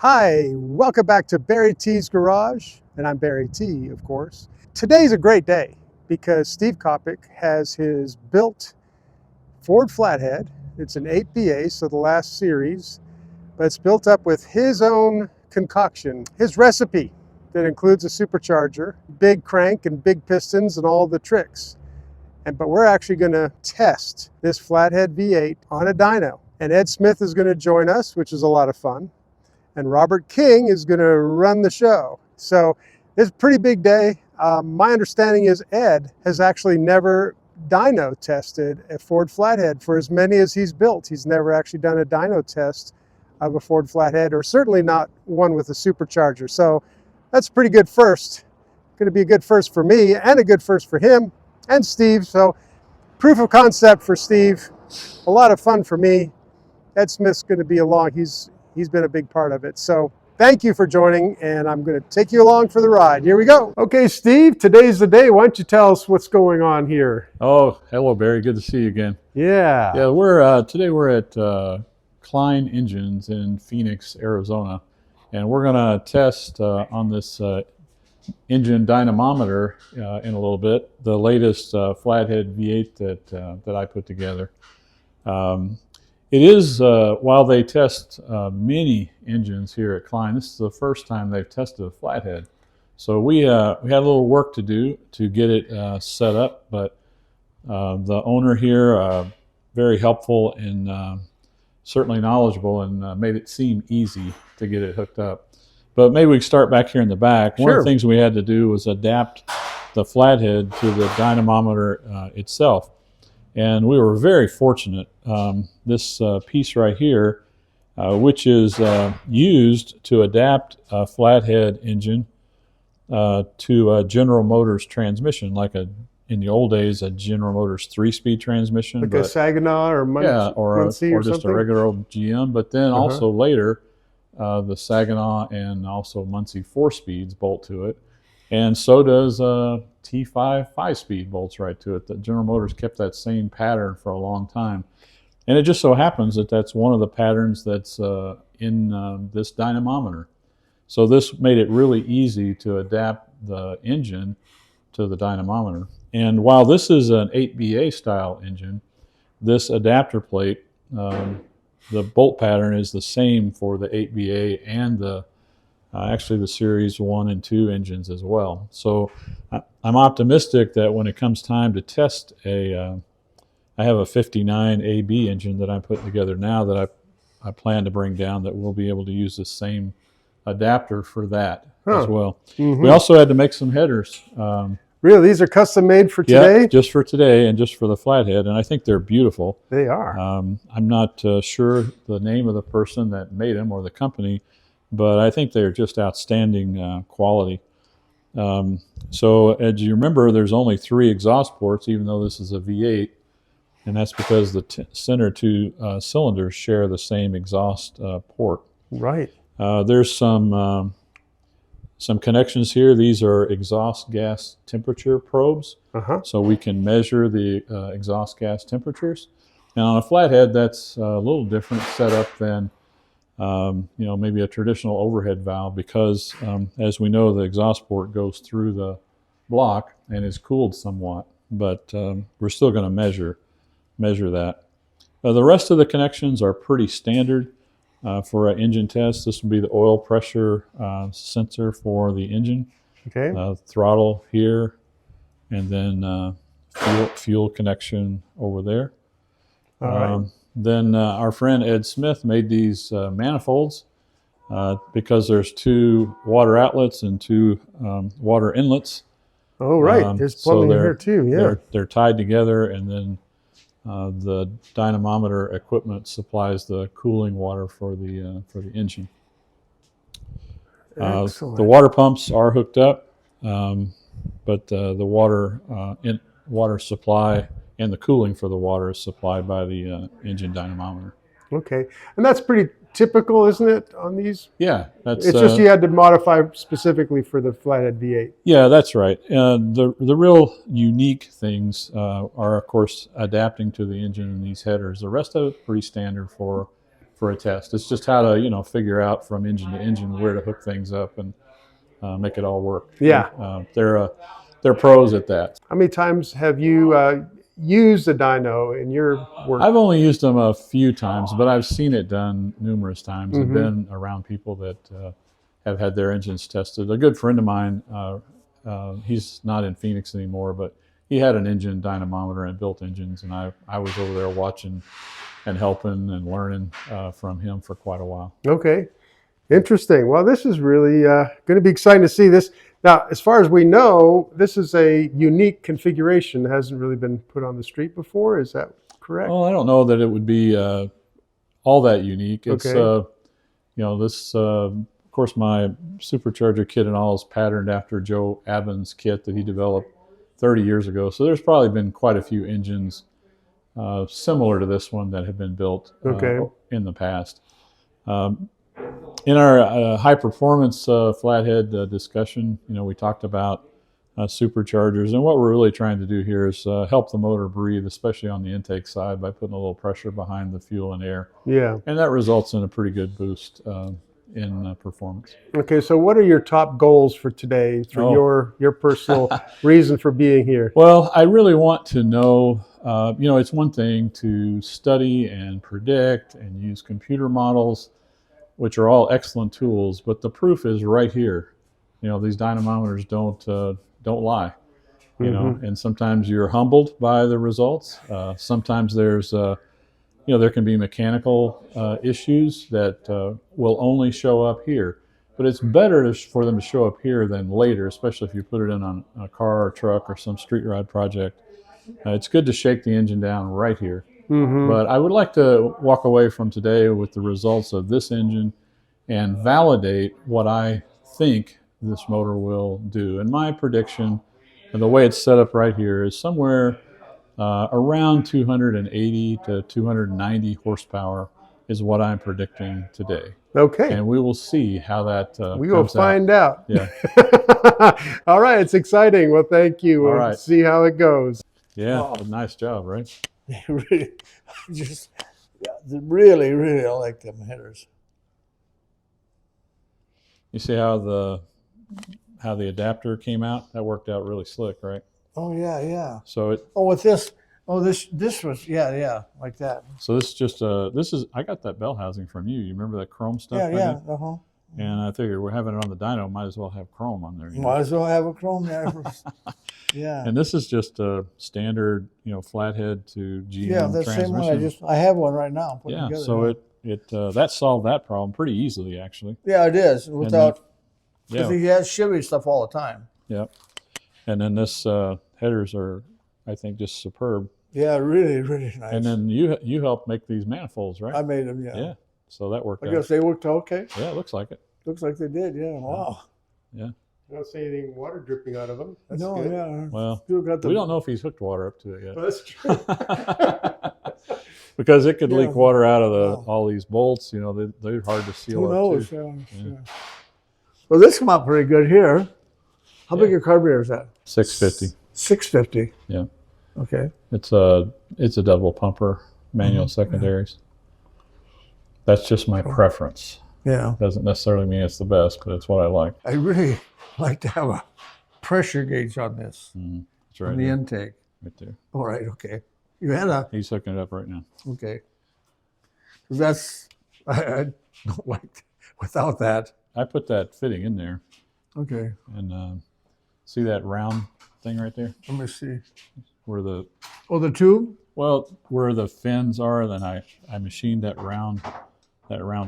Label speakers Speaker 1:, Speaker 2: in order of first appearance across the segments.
Speaker 1: Hi, welcome back to BarryTsGarage, and I'm Barry T, of course. Today's a great day because Steve Coppock has his built Ford Flathead. It's an 8BA, so the last series, but it's built up with his own concoction, his recipe that includes a supercharger, big crank and big pistons and all the tricks. But we're actually going to test this Flathead V8 on a dyno. And Ed Smith is going to join us, which is a lot of fun. And Robert King is going to run the show. So it's a pretty big day. My understanding is Ed has actually never dyno tested a Ford Flathead for as many as he's built. He's never actually done a dyno test of a Ford Flathead, or certainly not one with a supercharger. So that's a pretty good first. Going to be a good first for me and a good first for him and Steve. So proof of concept for Steve, a lot of fun for me. Ed Smith's going to be along. He's been a big part of it. So thank you for joining, and I'm going to take you along for the ride. Here we go. Okay, Steve, today's the day. Why don't you tell us what's going on here?
Speaker 2: Oh, hello, Barry. Good to see you again.
Speaker 1: Yeah.
Speaker 2: Yeah, today we're at Klein Engines in Phoenix, Arizona, and we're going to test on this engine dynamometer in a little bit, the latest Flathead V8 that I put together. It is, while they test many engines here at Klein, this is the first time they've tested a Flathead. So we had a little work to do to get it set up, but the owner here, very helpful and certainly knowledgeable, and made it seem easy to get it hooked up. But maybe we can start back here in the back.
Speaker 1: Sure.
Speaker 2: One of the things we had to do was adapt the Flathead to the dynamometer itself. And we were very fortunate. This piece right here, which is used to adapt a Flathead engine to a General Motors transmission, like in the old days, a General Motors 3-speed transmission.
Speaker 1: Like a Saginaw or Muncie,
Speaker 2: yeah, or
Speaker 1: just
Speaker 2: a regular old GM. But then also later, the Saginaw and also Muncie 4-speeds bolt to it. And so does T5 5-speed bolts right to it. The General Motors kept that same pattern for a long time. And it just so happens that that's one of the patterns that's in this dynamometer. So this made it really easy to adapt the engine to the dynamometer. And while this is an 8BA style engine, this adapter plate, the bolt pattern is the same for the 8BA and actually the Series 1 and 2 engines as well. So I'm optimistic that when it comes time to test I have a 59 AB engine that I'm putting together now that I plan to bring down, that we'll be able to use the same adapter for that as well. Mm-hmm. We also had to make some headers.
Speaker 1: Really? These are custom made for today?
Speaker 2: Yeah, just for today and just for the Flathead, and I think they're beautiful.
Speaker 1: They are.
Speaker 2: I'm not sure the name of the person that made them or the company, but I think they're just outstanding quality. So as you remember, there's only 3 exhaust ports, even though this is a V8, and that's because the center 2 cylinders share the same exhaust port.
Speaker 1: Right.
Speaker 2: There's some connections here. These are exhaust gas temperature probes, so we can measure the exhaust gas temperatures. Now on a Flathead, that's a little different setup than maybe a traditional overhead valve, because as we know, the exhaust port goes through the block and is cooled somewhat, but we're still going to measure that. The rest of the connections are pretty standard for an engine test. This would be the oil pressure sensor for the engine. Okay. Throttle here, and then fuel connection over there. All right. Then our friend Ed Smith made these manifolds because there's 2 water outlets and 2 water inlets. Oh, right. There's plumbing here too. Yeah. They're tied together, and then the dynamometer equipment supplies the cooling water for the engine. The water pumps are hooked up, but the water supply and the cooling for the water is supplied by the engine dynamometer. Okay, and that's pretty typical, isn't it, on these? Yeah, it's just you had to modify specifically for the Flathead V8. Yeah, that's right. The real unique things are, of course, adapting to the engine and these headers. The rest of it's pretty standard for for a test. It's just how to, you know, figure out from engine to engine where to hook things up and make it all work.
Speaker 1: Yeah.
Speaker 2: They're pros at that.
Speaker 1: How many times have you used a dyno in your work?
Speaker 2: I've only used them a few times, but I've seen it done numerous times. I've been around people that have had their engines tested. A good friend of mine, he's not in Phoenix anymore, but he had an engine dynamometer and built engines, and I was over there watching and helping and learning from him for quite a while.
Speaker 1: Okay, interesting. Well, this is really going to be exciting to see this. Now, as far as we know, this is a unique configuration that hasn't really been put on the street before. Is that correct?
Speaker 2: Well, I don't know that it would be all that unique. It's,
Speaker 1: okay.
Speaker 2: You know, this, of course, my supercharger kit and all is patterned after Joe Abbin's kit that he developed 30 years ago. So there's probably been quite a few engines similar to this one that have been built in the past. In our high performance flathead discussion, you know, we talked about superchargers, and what we're really trying to do here is help the motor breathe, especially on the intake side, by putting a little pressure behind the fuel and air.
Speaker 1: Yeah.
Speaker 2: And that results in a pretty good boost in performance.
Speaker 1: Okay, so what are your top goals for today, for your personal reason for being here?
Speaker 2: Well, I really want to know, you know, it's one thing to study and predict and use computer models, which are all excellent tools, but the proof is right here. You know, these dynamometers don't lie, you know, and sometimes you're humbled by the results. Sometimes there's, you know, there can be mechanical issues that will only show up here. But it's better for them to show up here than later, especially if you put it in on a car or truck or some street ride project. It's good to shake the engine down right here. But I would like to walk away from today with the results of this engine and validate what I think this motor will do. And my prediction, and the way it's set up right here, is somewhere around 280 to 290 horsepower is what I'm predicting today.
Speaker 1: Okay.
Speaker 2: And we will see how that
Speaker 1: we will find out.
Speaker 2: Yeah.
Speaker 1: All right, it's exciting. Well, thank you. We'll
Speaker 2: All right.
Speaker 1: see how it goes.
Speaker 2: Yeah, nice job, right?
Speaker 3: Really, just really, I like them headers.
Speaker 2: You see how the adapter came out? That worked out really slick, right?
Speaker 3: Oh yeah.
Speaker 2: So it.
Speaker 3: Oh, with this. Oh, this was yeah, like that.
Speaker 2: So this is just I got that bell housing from you. You remember that chrome stuff?
Speaker 3: Yeah.
Speaker 2: And I figured we're having it on the dyno, might as well have chrome on there.
Speaker 3: Might as well have a chrome there. Yeah.
Speaker 2: And this is just a standard, you know, flathead to GM
Speaker 3: the
Speaker 2: transmission.
Speaker 3: same one. I have one right now.
Speaker 2: Yeah. So it that solved that problem pretty easily, actually.
Speaker 3: Yeah, it is without.
Speaker 2: Yeah.
Speaker 3: He has Chevy stuff all the time.
Speaker 2: Yep. And then this headers are, I think, just superb.
Speaker 3: Yeah, really nice.
Speaker 2: And then you helped make these manifolds, right?
Speaker 3: I made them. Yeah.
Speaker 2: Yeah. So that worked out.
Speaker 3: I guess they worked okay.
Speaker 2: Yeah, it looks like it.
Speaker 3: Looks like they did. Yeah. Wow.
Speaker 2: Yeah.
Speaker 1: I don't see anything water dripping out of them. That's
Speaker 3: No.
Speaker 1: good.
Speaker 3: Yeah.
Speaker 2: Well,
Speaker 3: got
Speaker 2: we don't know if he's hooked water up to it yet.
Speaker 1: Well, that's true.
Speaker 2: Because it could leak water out of all these bolts. You know, they're hard to seal
Speaker 3: Who knows?
Speaker 2: up too.
Speaker 3: Yeah. Well, this come out pretty good here. How big a carburetor is that?
Speaker 2: 650.
Speaker 3: 650.
Speaker 2: Yeah.
Speaker 3: Okay.
Speaker 2: It's a double pumper, manual secondaries. That's just my preference.
Speaker 3: Yeah.
Speaker 2: Doesn't necessarily mean it's the best, but it's what I like.
Speaker 3: I really like to have a pressure gauge on this,
Speaker 2: That's right.
Speaker 3: on the intake.
Speaker 2: Right there.
Speaker 3: All right. Okay. You had a.
Speaker 2: He's hooking it up right now.
Speaker 3: Okay. That's I don't like without that.
Speaker 2: I put that fitting in there,
Speaker 3: Okay.
Speaker 2: and see that round thing right there,
Speaker 3: Let me see.
Speaker 2: where the
Speaker 3: tube.
Speaker 2: where the fins are. Then I machined that round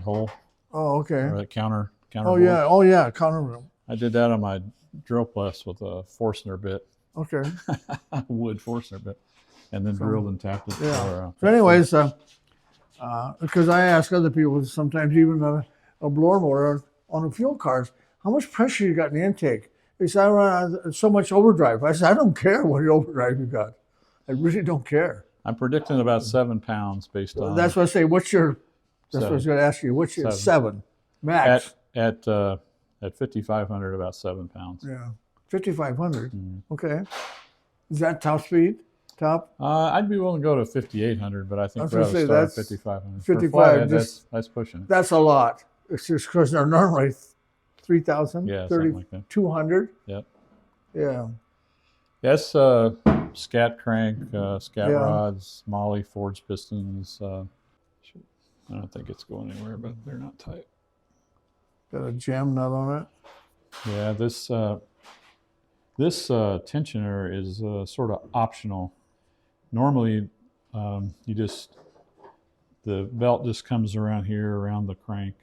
Speaker 2: hole,
Speaker 3: Oh, okay.
Speaker 2: or that counter.
Speaker 3: Oh
Speaker 2: bolt.
Speaker 3: yeah. Oh yeah. Counter room.
Speaker 2: I did that on my drill press with a Forstner bit,
Speaker 3: Okay.
Speaker 2: wood Forstner bit, and then drilled and tapped it.
Speaker 3: Yeah. So anyways, because I ask other people sometimes even a blower motor on the fuel cars, how much pressure you got in the intake? They say, I run so much overdrive. I said, I don't care what overdrive you got. I really don't care.
Speaker 2: I'm predicting about 7 pounds based on.
Speaker 3: That's what I say. What's your? That's what I was going to ask you. What's your 7 max?
Speaker 2: At 5,500, about 7 pounds.
Speaker 3: Yeah, 5,500. Okay. Is that top speed? top?
Speaker 2: I'd be willing to go to 5,800, but I think
Speaker 3: was
Speaker 2: we
Speaker 3: gonna
Speaker 2: ought to
Speaker 3: say,
Speaker 2: start at
Speaker 3: that's
Speaker 2: 5,500.
Speaker 3: 55,
Speaker 2: For Flathead,
Speaker 3: just-
Speaker 2: that's pushing it.
Speaker 3: That's a lot. It's just because they're normally 3,000,
Speaker 2: Yeah, something like that.
Speaker 3: 200.
Speaker 2: Yep.
Speaker 3: Yeah.
Speaker 2: Yes, scat crank, scat
Speaker 3: Yeah.
Speaker 2: rods, Molly, forged pistons. I don't think it's going anywhere, but they're not tight.
Speaker 3: Got a jam nut on it.
Speaker 2: Yeah, this tensioner is sort of optional. Normally, the belt just comes around here, around the crank,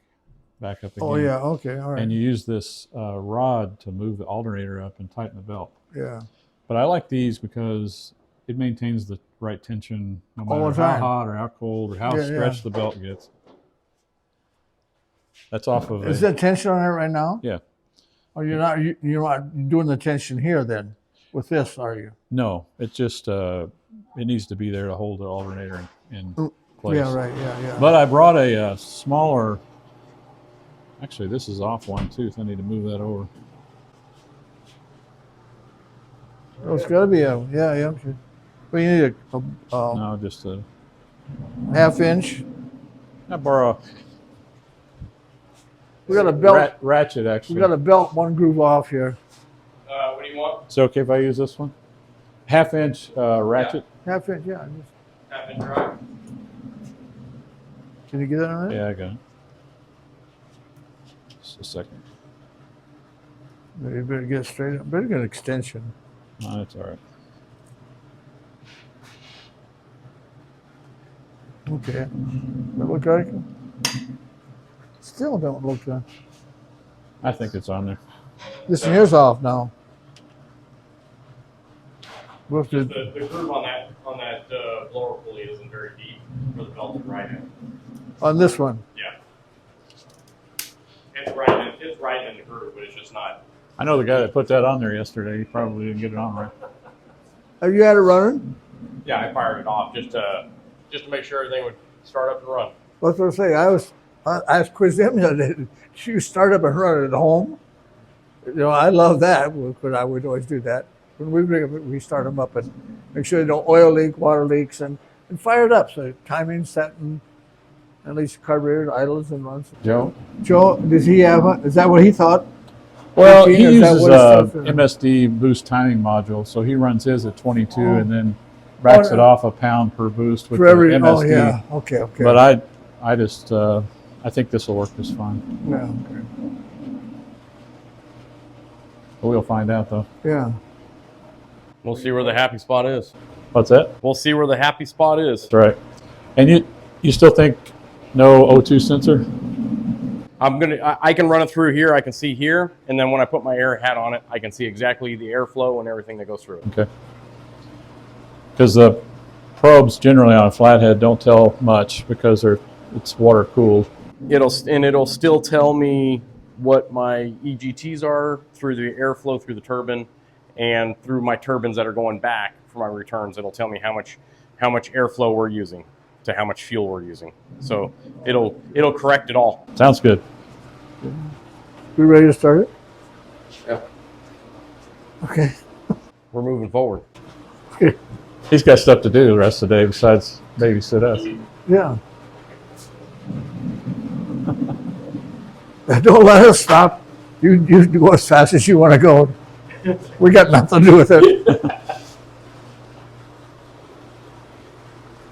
Speaker 2: back up again.
Speaker 3: Oh yeah, okay, all right.
Speaker 2: And you use this rod to move the alternator up and tighten the belt.
Speaker 3: Yeah.
Speaker 2: But I like these because it maintains the right tension no
Speaker 3: All
Speaker 2: matter
Speaker 3: the
Speaker 2: how
Speaker 3: time.
Speaker 2: hot or how cold or how
Speaker 3: Yeah,
Speaker 2: stretched
Speaker 3: yeah.
Speaker 2: the belt gets. That's off of
Speaker 3: Is there tension on it right now?
Speaker 2: Yeah.
Speaker 3: Or you're not doing the tension here then with this, are you?
Speaker 2: No, it just it needs to be there to hold the alternator in place.
Speaker 3: Yeah, right. Yeah.
Speaker 2: But I brought a smaller. Actually, this is off one tooth. I need to move that over.
Speaker 3: Oh, it's got to be a yeah. Well, you need a
Speaker 2: No, just a.
Speaker 3: half-inch.
Speaker 2: I borrow.
Speaker 3: We got a belt.
Speaker 2: Ratchet actually.
Speaker 3: We got a belt one groove off here.
Speaker 4: What do you want?
Speaker 2: Is it okay if I use this one? Half-inch ratchet.
Speaker 3: Half-inch, yeah.
Speaker 4: Half inch drive.
Speaker 3: Can you get that on it?
Speaker 2: Yeah, I got it. Just a second.
Speaker 3: You better get it straight up. Better get an extension.
Speaker 2: No, that's all right.
Speaker 3: Okay. That look like it? Still don't look good.
Speaker 2: I think it's on there.
Speaker 3: This here's off now. We'll have to,
Speaker 4: The groove on that blower pulley isn't very deep for the belt to ride in.
Speaker 3: on this one.
Speaker 4: Yeah. It's right in the groove, but it's just not.
Speaker 2: I know the guy that put that on there yesterday. He probably didn't get it on right.
Speaker 3: Have you had it running?
Speaker 4: Yeah, I fired it off just to make sure everything would start up and run.
Speaker 3: What's what I say? I asked quiz them the other day. Should you start up and run it at home? You know, I love that, but I would always do that. When we bring them, we start them up and make sure they don't oil leak, water leaks, and fire it up. So timing, setting, at least carburetor idles and runs.
Speaker 2: Joe?
Speaker 3: Joe, does he have? Is that what he thought?
Speaker 2: Well,
Speaker 3: 15,
Speaker 2: he
Speaker 3: or is that
Speaker 2: uses
Speaker 3: what
Speaker 2: a
Speaker 3: his stuff is?
Speaker 2: MSD boost timing module, so he runs his at 22
Speaker 3: Oh.
Speaker 2: and then racks
Speaker 3: Oh,
Speaker 2: it off a pound per boost with
Speaker 3: For every,
Speaker 2: the MSD.
Speaker 3: oh yeah, okay.
Speaker 2: But I just I think this will work just fine.
Speaker 3: Yeah, okay.
Speaker 2: But we'll find out though.
Speaker 3: Yeah.
Speaker 4: We'll see where the happy spot is.
Speaker 2: What's that?
Speaker 4: We'll see where the happy spot is.
Speaker 2: That's right. And you still think no O2 sensor?
Speaker 4: I can run it through here. I can see here, and then when I put my air hat on it, I can see exactly the airflow and everything that goes through it.
Speaker 2: Okay. Because the probes generally on a flathead don't tell much because it's water cooled.
Speaker 4: It'll still tell me what my EGTs are through the airflow through the turbine, and through my turbines that are going back for my returns. It'll tell me how much airflow we're using to how much fuel we're using. So it'll correct it all.
Speaker 2: Sounds good.
Speaker 3: We ready to start it?
Speaker 4: Yeah.
Speaker 3: Okay.
Speaker 4: We're moving forward.
Speaker 2: He's got stuff to do the rest of the day besides babysit us.
Speaker 3: Yeah. Don't let us stop. You go as fast as you want to go. We got nothing to do with it.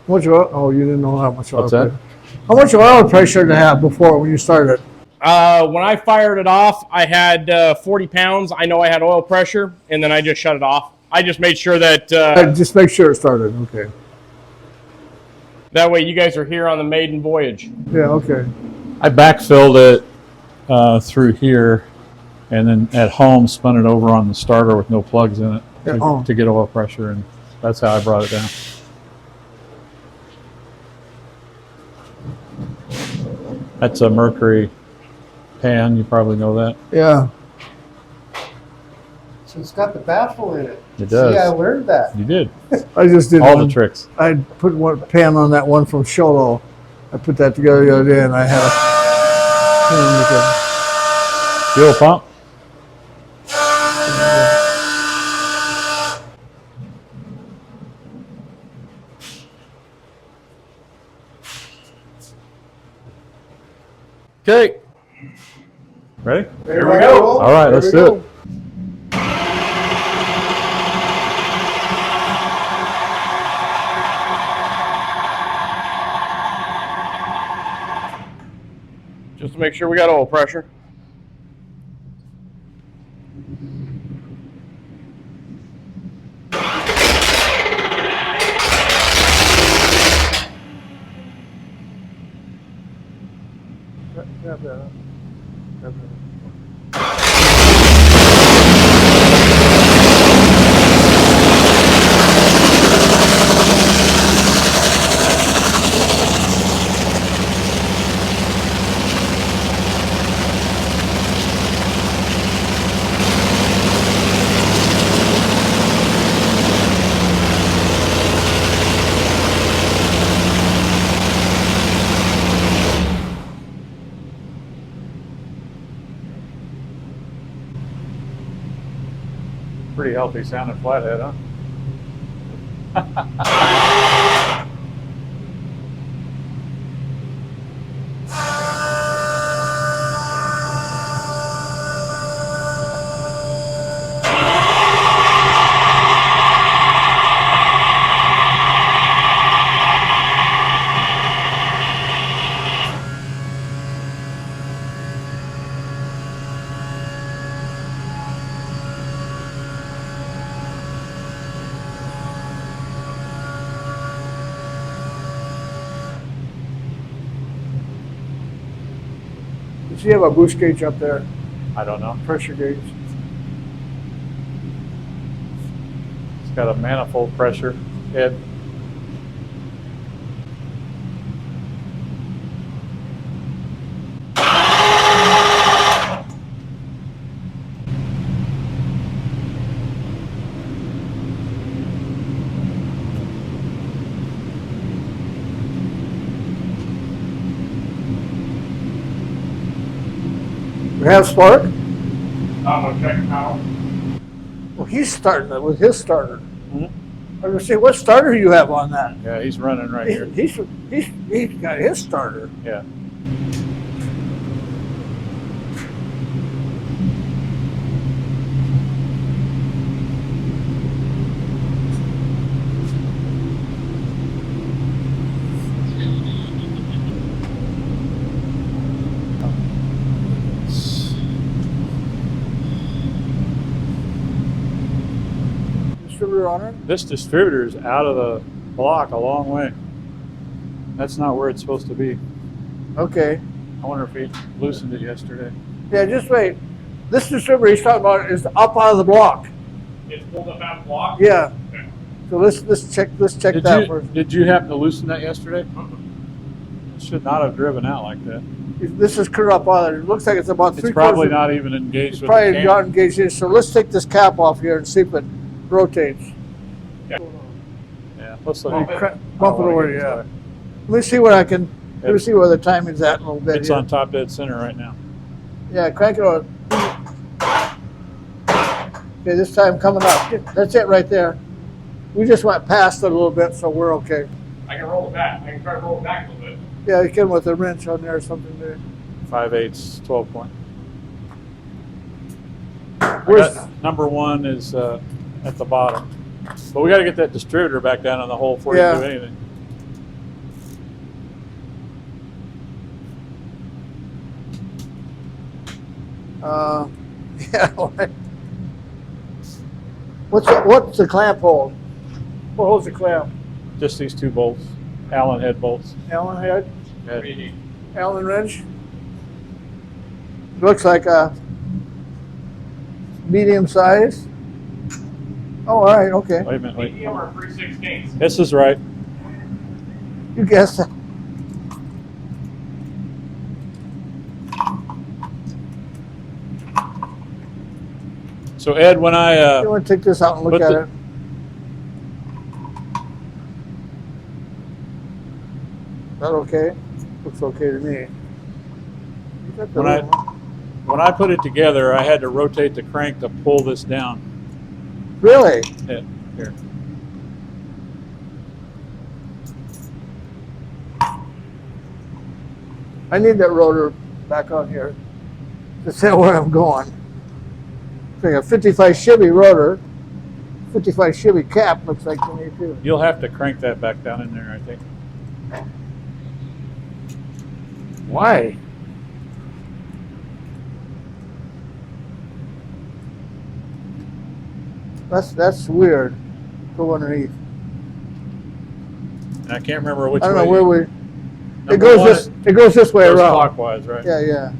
Speaker 3: How much oil? Oh, you didn't know how much oil.
Speaker 2: What's that?
Speaker 3: How much oil pressure to have before when you started?
Speaker 4: When I fired it off, I had 40 pounds. I know I had oil pressure, and then I just shut it off. I just made sure that
Speaker 3: Just make sure it started. Okay.
Speaker 4: that way you guys are here on the maiden voyage.
Speaker 3: Yeah. Okay.
Speaker 2: I backfilled it through here, and then at home spun it over on the starter with no plugs in it to get oil pressure, and that's how I brought it down. That's a Mercury pan. You probably know that.
Speaker 3: Yeah.
Speaker 1: So it's got the baffle in it.
Speaker 2: It does.
Speaker 1: See, I learned that.
Speaker 2: You did
Speaker 3: I just did
Speaker 2: all
Speaker 3: one.
Speaker 2: the tricks.
Speaker 3: I put one pan on that one from Sholo. I put that together the other day, and I had a
Speaker 2: Fuel pump.
Speaker 4: Okay.
Speaker 2: Ready?
Speaker 1: Here we go.
Speaker 2: All right, let's do it.
Speaker 4: Just to make sure we got oil pressure.
Speaker 2: Pretty healthy sounding flathead, huh?
Speaker 3: Does he have a boost gauge up there?
Speaker 2: I don't know.
Speaker 3: Pressure gauge.
Speaker 2: It's got a manifold pressure head.
Speaker 3: We have spark?
Speaker 4: I'm gonna check now.
Speaker 3: Well, he's starting it with his starter.
Speaker 2: Mhm.
Speaker 3: I was gonna say, what starter do you have on that?
Speaker 2: Yeah, he's running right here.
Speaker 3: He's got his starter.
Speaker 2: Yeah.
Speaker 3: Distributor on it?
Speaker 2: This distributor is out of the block a long way. That's not where it's supposed to be.
Speaker 3: Okay.
Speaker 2: I wonder if he loosened it yesterday.
Speaker 3: Yeah, just wait. This distributor he's talking about is up out of the block.
Speaker 4: It's pulled up out of the block?
Speaker 3: Yeah.
Speaker 4: Okay.
Speaker 3: So let's check that first.
Speaker 2: Did you happen to loosen that yesterday? It should not have driven out like that.
Speaker 3: This is clear up on it. It looks like it's about
Speaker 2: It's probably not even engaged with the
Speaker 3: probably
Speaker 2: cam.
Speaker 3: not engaged in. So let's take this cap off here and see if it rotates.
Speaker 2: Yeah, let's look.
Speaker 3: Bump it over, yeah. Let me see what I can. Let me see where the timing's at a little bit.
Speaker 2: It's
Speaker 3: here.
Speaker 2: on top dead center right now.
Speaker 3: Yeah, crank it on. Okay, this time coming up. That's it right there. We just went past it a little bit, so we're okay.
Speaker 4: I can roll it back. I can try to roll it back a little bit.
Speaker 3: Yeah, you can with a wrench on there or something there.
Speaker 2: 5/8, 12 point.
Speaker 3: Where's
Speaker 2: Number one is at the bottom. But we got to get that distributor back down in the hole before
Speaker 3: Yeah.
Speaker 2: you do anything.
Speaker 3: yeah. What's the clamp hold? What holds the clamp?
Speaker 2: Just these two bolts, Allen head bolts.
Speaker 3: Allen head?
Speaker 2: Head.
Speaker 3: Allen wrench? Looks like a medium size. Oh, all right, okay.
Speaker 2: Wait a minute, wait.
Speaker 4: Medium or 3/16?
Speaker 2: This is right.
Speaker 3: You guessed it.
Speaker 2: So Ed, when I
Speaker 3: You want to take this out and look
Speaker 2: Put
Speaker 3: at
Speaker 2: the-
Speaker 3: it? Is that okay? Looks okay to me. You got the
Speaker 2: When I-
Speaker 3: little one.
Speaker 2: when I put it together, I had to rotate the crank to pull this down.
Speaker 3: Really?
Speaker 2: Yeah, here.
Speaker 3: I need that rotor back on here to tell where I'm going. It's like a 55 Chevy rotor, 55 Chevy cap looks like to me too.
Speaker 2: You'll have to crank that back down in there, I think.
Speaker 3: Why? That's weird. Go underneath.
Speaker 2: And I can't remember which way.
Speaker 3: I don't know where we.
Speaker 2: Number
Speaker 3: It goes
Speaker 2: one,
Speaker 3: this. It goes this way
Speaker 2: goes
Speaker 3: around.
Speaker 2: clockwise, right?
Speaker 3: Yeah, yeah.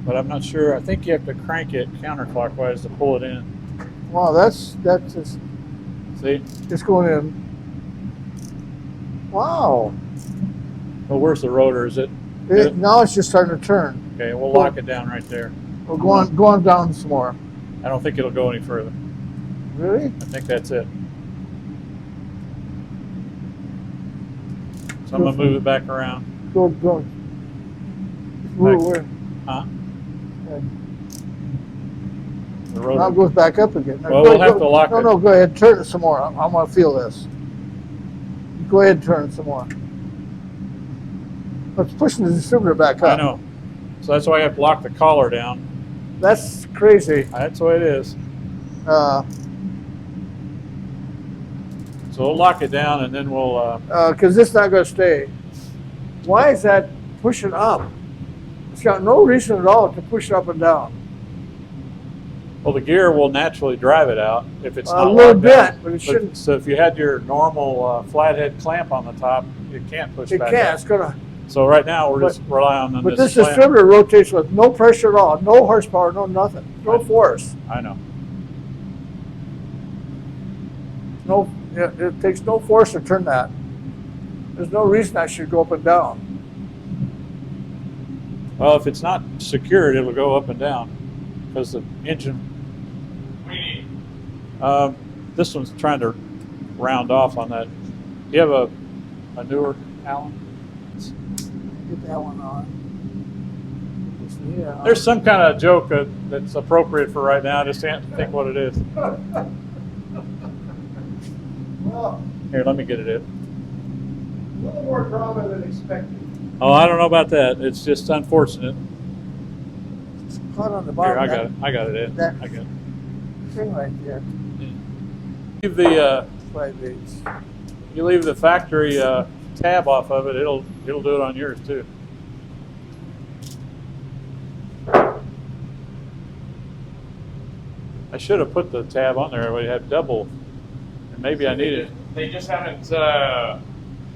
Speaker 2: But I'm not sure. I think you have to crank it counterclockwise to pull it in.
Speaker 3: Wow, that's just
Speaker 2: See?
Speaker 3: it's going in. Wow.
Speaker 2: Well, where's the rotor? Is it?
Speaker 3: Now it's just starting to turn.
Speaker 2: Okay, we'll lock it down right there.
Speaker 3: We're going down some more.
Speaker 2: I don't think it'll go any further.
Speaker 3: Really?
Speaker 2: I think that's it. So I'm gonna move it back around.
Speaker 3: Go. Where?
Speaker 2: Huh?
Speaker 3: Okay.
Speaker 2: The
Speaker 3: Now
Speaker 2: rotor.
Speaker 3: it goes back up again. Now
Speaker 2: Well,
Speaker 3: go-
Speaker 2: we'll have
Speaker 3: go-
Speaker 2: to lock it.
Speaker 3: No, go ahead. Turn it some more. I want to feel this. Go ahead and turn it some more. It's pushing the distributor back
Speaker 2: I
Speaker 3: up.
Speaker 2: know. So that's why I have to lock the collar down.
Speaker 3: That's crazy.
Speaker 2: That's the way it is.
Speaker 3: Uh,
Speaker 2: So we'll lock it down and then we'll.
Speaker 3: Because it's not going to stay. Why is that pushing up? It's got no reason at all to push up and down.
Speaker 2: Well, the gear will naturally drive it out if it's not
Speaker 3: A little
Speaker 2: locked
Speaker 3: bit,
Speaker 2: down.
Speaker 3: but it shouldn't.
Speaker 2: So if you had your normal flathead clamp on the top, it can't push
Speaker 3: It
Speaker 2: back
Speaker 3: can't.
Speaker 2: up.
Speaker 3: It's gonna.
Speaker 2: So right now we're just relying on
Speaker 3: But
Speaker 2: this
Speaker 3: this
Speaker 2: clamp.
Speaker 3: distributor rotates with no pressure at all, no horsepower, no nothing, no force.
Speaker 2: I know.
Speaker 3: No, it takes no force to turn that. There's no reason I should go up and down.
Speaker 2: Well, if it's not secured, it'll go up and down because the engine. This one's trying to round off on that. Do you have a newer Allen?
Speaker 3: Get that one on. Yeah.
Speaker 2: There's some kind of joke that's appropriate for right now. I just can't think what it is.
Speaker 1: Well,
Speaker 2: Here, let me get it in.
Speaker 1: a little more drama than expected.
Speaker 2: Oh, I don't know about that. It's just unfortunate.
Speaker 3: It's caught on the
Speaker 2: Here,
Speaker 3: bottom.
Speaker 2: I got it. I got it in.
Speaker 3: that-
Speaker 2: I got it.
Speaker 3: Thing right there.
Speaker 2: Leave the
Speaker 3: Slide these.
Speaker 2: you leave the factory tab off of it. It'll do it on yours too. I should have put the tab on there. We had double, and maybe I need it.
Speaker 4: They just haven't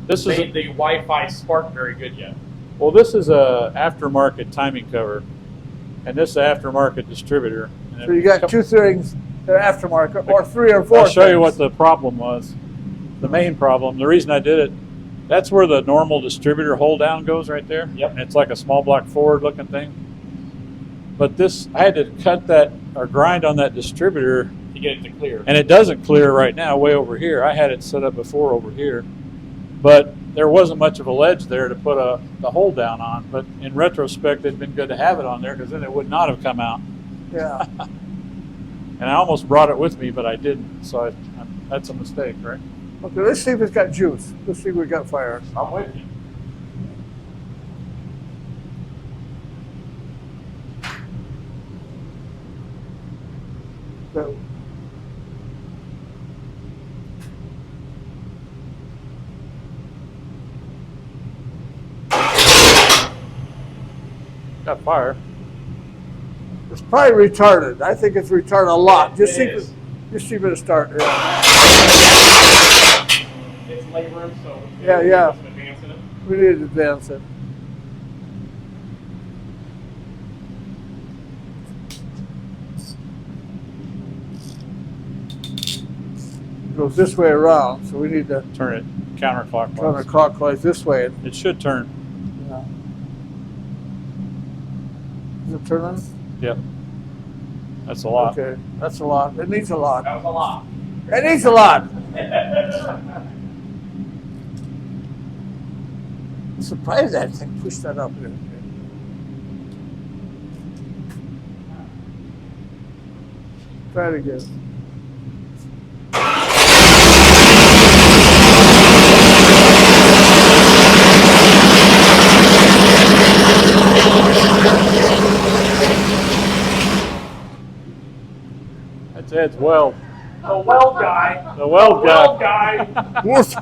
Speaker 2: This is
Speaker 4: made the Wi-Fi spark very good yet.
Speaker 2: well, this is a aftermarket timing cover, and this is an aftermarket distributor. And
Speaker 3: So you got two things that are aftermarket, or three or four.
Speaker 2: I'll show you
Speaker 3: things.
Speaker 2: what the problem was. The main problem, the reason I did it, that's where the normal distributor hold down goes right there.
Speaker 4: Yep.
Speaker 2: And it's like a small block forward looking thing. But this, I had to cut that or grind on that distributor,
Speaker 4: To get it to clear.
Speaker 2: and it doesn't clear right now way over here. I had it set up before over here. But there wasn't much of a ledge there to put the hold down on. But in retrospect, it'd been good to have it on there because then it would not have come out.
Speaker 3: Yeah.
Speaker 2: And I almost brought it with me, but I didn't. So that's a mistake, right?
Speaker 3: Okay, let's see if it's got juice. Let's see if we got fire.
Speaker 4: I'm with you.
Speaker 3: So,
Speaker 2: Got fire.
Speaker 3: it's probably retarded. I think it's retarded a lot. Just see
Speaker 4: It is.
Speaker 3: just see if it'll start. Yeah.
Speaker 4: It's leg room, so
Speaker 3: Yeah.
Speaker 4: some advance in it.
Speaker 3: We need to advance it. It goes this way around, so we need to
Speaker 2: Turn it counterclockwise.
Speaker 3: turn it clockwise this way.
Speaker 2: It should turn.
Speaker 3: Yeah. Is it turning?
Speaker 2: Yep. That's a lot.
Speaker 3: Okay, that's a lot. It needs a lot.
Speaker 4: That was a lot.
Speaker 3: It needs a lot. I'm surprised that thing pushed that up there. Try it again.
Speaker 2: It's Ed's weld.
Speaker 5: The weld guy.
Speaker 2: The weld
Speaker 5: guy.
Speaker 3: What's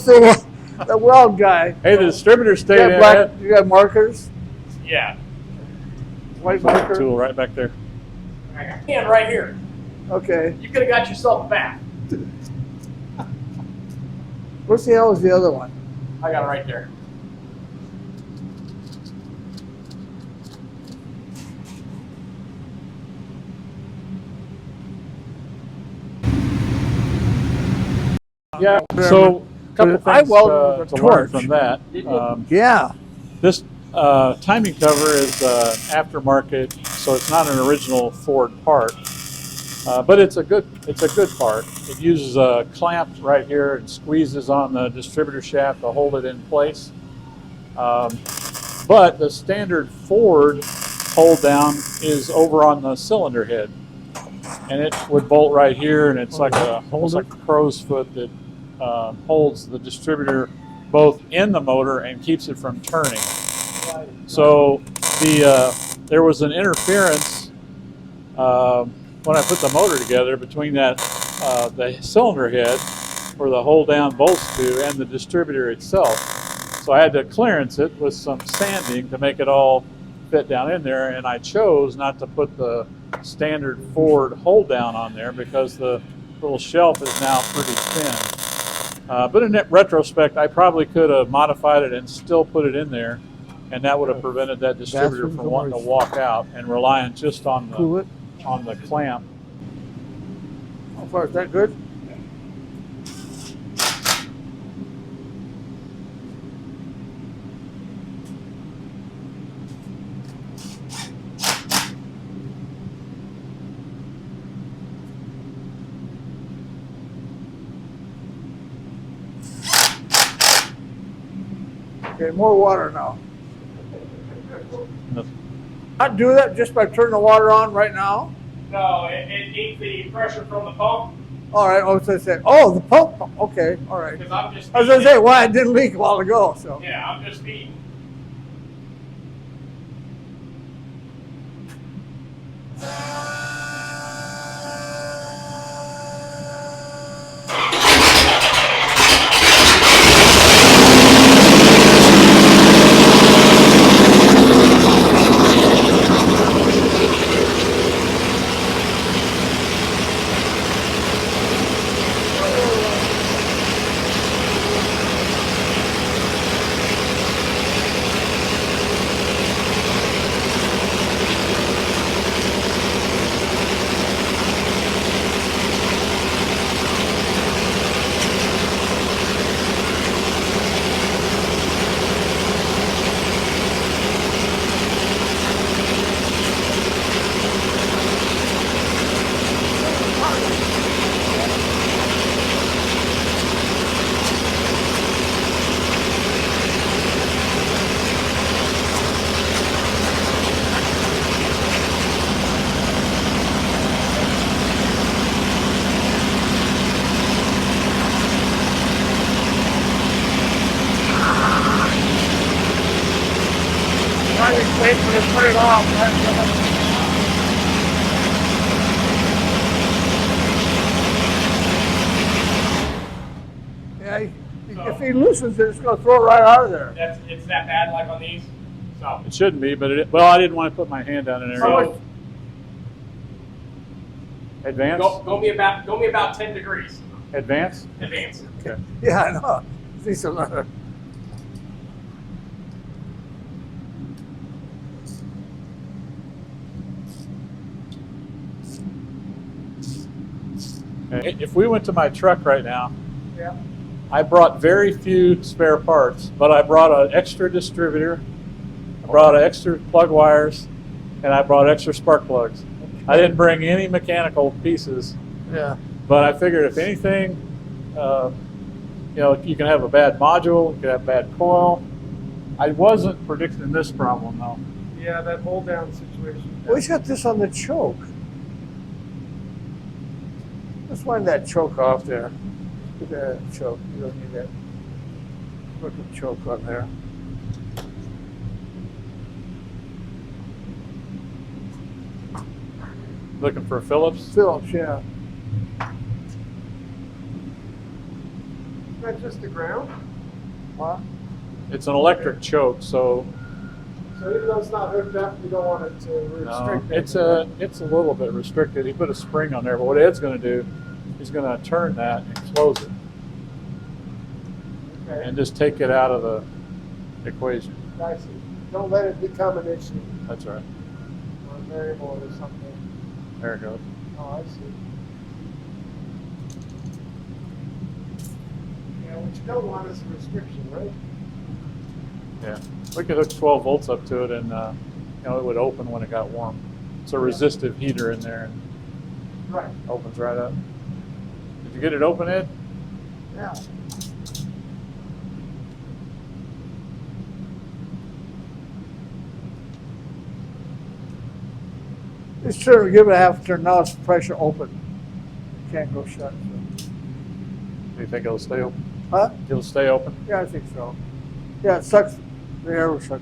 Speaker 3: the weld guy?
Speaker 2: Hey, the distributor stayed in.
Speaker 3: You got markers?
Speaker 5: Yeah.
Speaker 3: White marker?
Speaker 2: Tool right back there.
Speaker 5: And right here.
Speaker 3: Okay.
Speaker 5: You could have got yourself a bat.
Speaker 3: What's the hell is the other one?
Speaker 5: I got it right there.
Speaker 2: Yeah, so a couple
Speaker 3: I
Speaker 2: things
Speaker 3: welded with a
Speaker 2: to learn
Speaker 3: torch.
Speaker 2: from that.
Speaker 3: Yeah.
Speaker 2: This timing cover is aftermarket, so it's not an original Ford part, but it's a good part. It uses a clamp right here and squeezes on the distributor shaft to hold it in place. But the standard Ford hold down is over on the cylinder head, and it would bolt right here, and it's like almost like a crow's foot that holds the distributor both in the motor and keeps it from turning. So there was an interference when I put the motor together between that the cylinder head where the hold down bolts to and the distributor itself. So I had to clearance it with some sanding to make it all fit down in there, and I chose not to put the standard Ford hold down on there because the little shelf is now pretty thin. But in retrospect, I probably could have modified it and still put it in there, and that would have prevented that distributor from wanting to walk out and relying just on the clamp.
Speaker 3: How far is that good? Okay, more water now. I do that just by turning the water on right now?
Speaker 5: No, it needs the pressure from the pump.
Speaker 3: All right, I was going to say, oh, the pump. Okay, all right.
Speaker 5: Because I'm just
Speaker 3: I was going to say, well, it didn't leak a while ago. So.
Speaker 5: Yeah, I'm just feeding.
Speaker 3: Wait for it to put it off. Yeah, if he loosens it, it's going to throw it right out of there.
Speaker 5: It's that bad like on these? So.
Speaker 2: It shouldn't be, but well, I didn't want to put my hand down in there.
Speaker 5: So
Speaker 2: advance?
Speaker 5: Go me about 10 degrees.
Speaker 2: Advance?
Speaker 5: Advance.
Speaker 2: Okay.
Speaker 3: Yeah, I know. These are not.
Speaker 2: Okay. If we went to my truck right now,
Speaker 3: Yeah.
Speaker 2: I brought very few spare parts, but I brought an extra distributor, I brought extra plug wires, and I brought extra spark plugs. I didn't bring any mechanical pieces,
Speaker 3: Yeah.
Speaker 2: but I figured if anything, you know, you can have a bad module, you can have a bad coil. I wasn't predicting this problem though.
Speaker 1: Yeah, that hold down situation.
Speaker 3: Well, he's got this on the choke. Let's wind that choke off there. Get that choke. You don't need that. Put the choke on there.
Speaker 2: Looking for a Phillips?
Speaker 3: Phillips, yeah.
Speaker 1: Is that just the ground?
Speaker 3: What?
Speaker 2: It's an electric choke, so
Speaker 1: So even though it's not hooked up, you don't want it to restrict it.
Speaker 2: it's a little bit restricted. He put a spring on there, but what Ed's going to do, he's going to turn that and close it,
Speaker 1: Okay.
Speaker 2: and just take it out of the equation.
Speaker 1: I see. Don't let it become an issue
Speaker 2: That's right.
Speaker 1: or a variable or something.
Speaker 2: There it goes.
Speaker 1: Oh, I see. Yeah, what you don't want is a restriction, right?
Speaker 2: Yeah, we could hook 12 volts up to it, and it would open when it got warm. It's a resistive heater in there, and
Speaker 1: Right.
Speaker 2: opens right up. Did you get it open, Ed?
Speaker 3: Yeah. Just turn, give it a half turn. Now it's pressure open. Can't go shut. So.
Speaker 2: Do you think it'll stay open?
Speaker 3: Huh?
Speaker 2: It'll stay open?
Speaker 3: Yeah, I think so. Yeah, it sucks. The air will suck.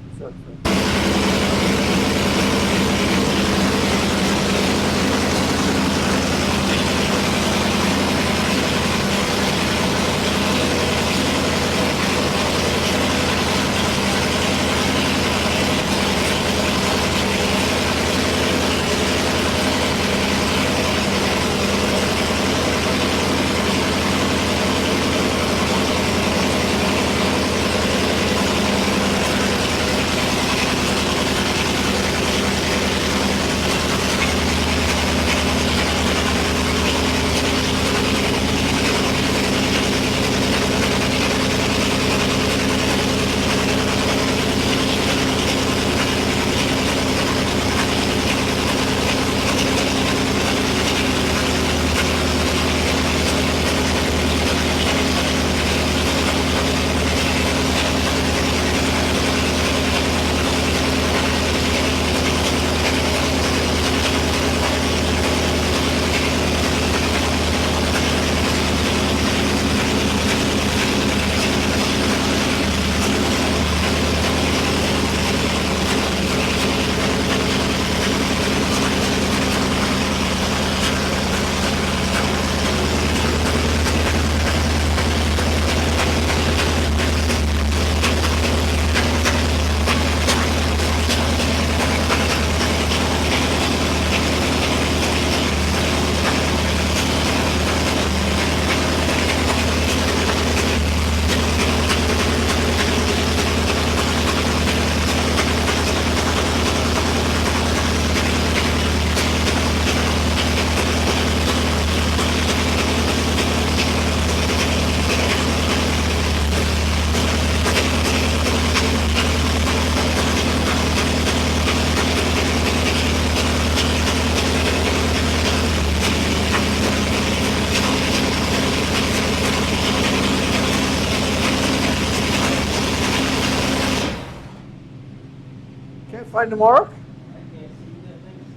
Speaker 3: Can't find the mark?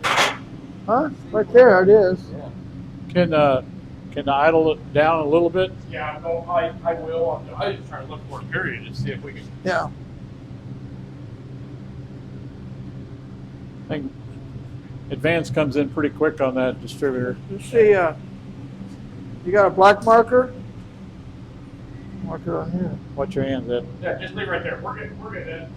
Speaker 3: Huh? Right there, it is.
Speaker 2: Can I idle it down a little bit?
Speaker 5: Yeah, I will. I was just trying to look for a period and see if we can.
Speaker 3: Yeah.
Speaker 2: I think advance comes in pretty quick on that distributor.
Speaker 3: You see, you got a black marker? Mark it on here.
Speaker 2: Watch your hands, Ed.
Speaker 5: Yeah, just leave right there. We're good. We're good, Ed.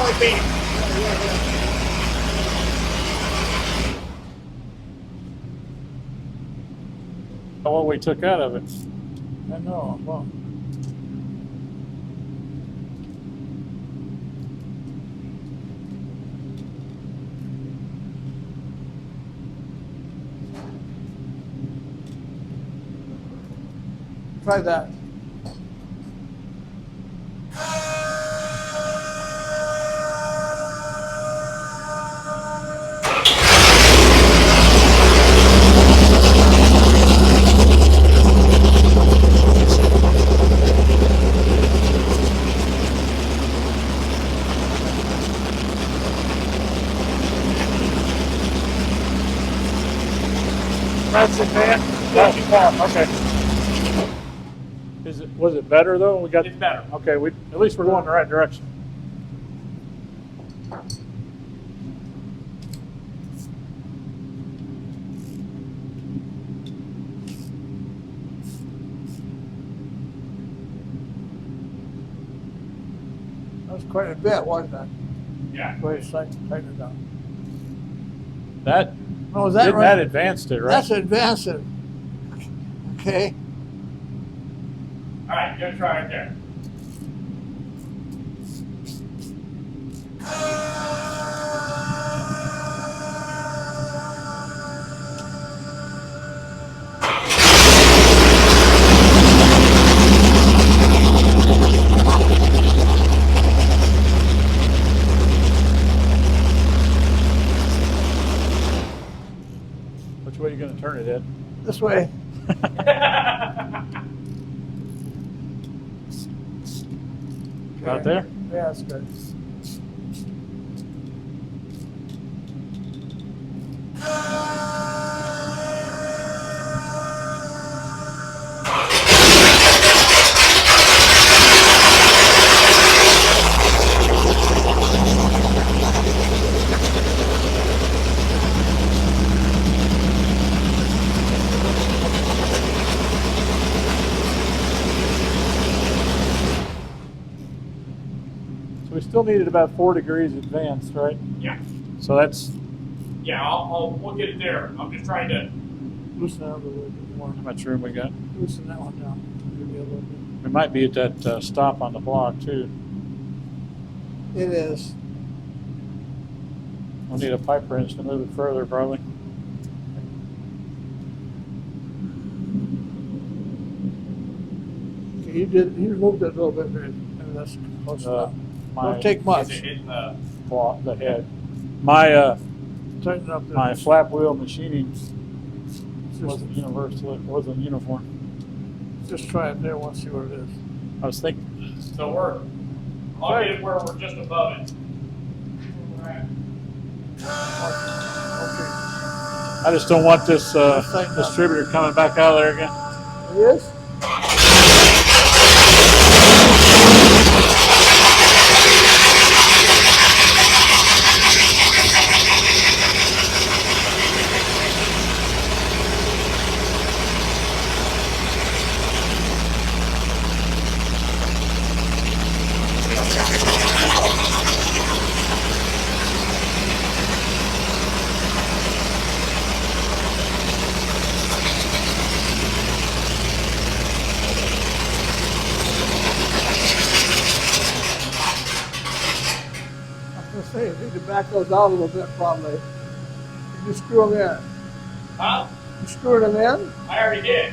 Speaker 5: with me.
Speaker 2: What we took out of it.
Speaker 3: I know. Well, try that.
Speaker 5: That's it, man. Not too far. Okay.
Speaker 2: Was it better though? We got.
Speaker 5: It's better.
Speaker 2: Okay, at least we're going in the right direction.
Speaker 3: That was quite a bit, wasn't it?
Speaker 5: Yeah.
Speaker 3: Go ahead, tighten it down.
Speaker 2: That
Speaker 3: Oh, is that
Speaker 2: didn't
Speaker 3: right?
Speaker 2: that advanced it, right?
Speaker 3: That's advancing. Okay.
Speaker 5: All right, you're gonna try right there.
Speaker 2: Which way are you going to turn it, Ed?
Speaker 3: This way.
Speaker 2: Out there?
Speaker 3: Yeah, that's good.
Speaker 2: So we still needed about 4 degrees advanced, right?
Speaker 5: Yeah.
Speaker 2: So that's
Speaker 5: We'll get it there. I'm just trying to.
Speaker 3: Loosen that up a little bit more.
Speaker 2: how much room we got.
Speaker 3: Loosen that one down. Maybe a little bit.
Speaker 2: We might be at that stop on the block too.
Speaker 3: It is.
Speaker 2: We'll need a pipe wrench to move it further, probably.
Speaker 3: Okay, you moved it a little bit, maybe that's close enough.
Speaker 2: My
Speaker 3: Don't take
Speaker 5: Is
Speaker 3: much.
Speaker 5: it hitting the?
Speaker 2: block, the head. My
Speaker 3: Tighten up there.
Speaker 2: my flap wheel machining wasn't universal. It wasn't uniform.
Speaker 3: Just try it there. We'll see what it is.
Speaker 2: I was thinking.
Speaker 5: So I'll get it where we're just above it.
Speaker 3: Okay.
Speaker 2: I just don't want this distributor coming back out of there again.
Speaker 3: It is? Say, you need to back those out a little bit, probably. You screw them in.
Speaker 5: Huh?
Speaker 3: You screwed them in?
Speaker 5: I already did.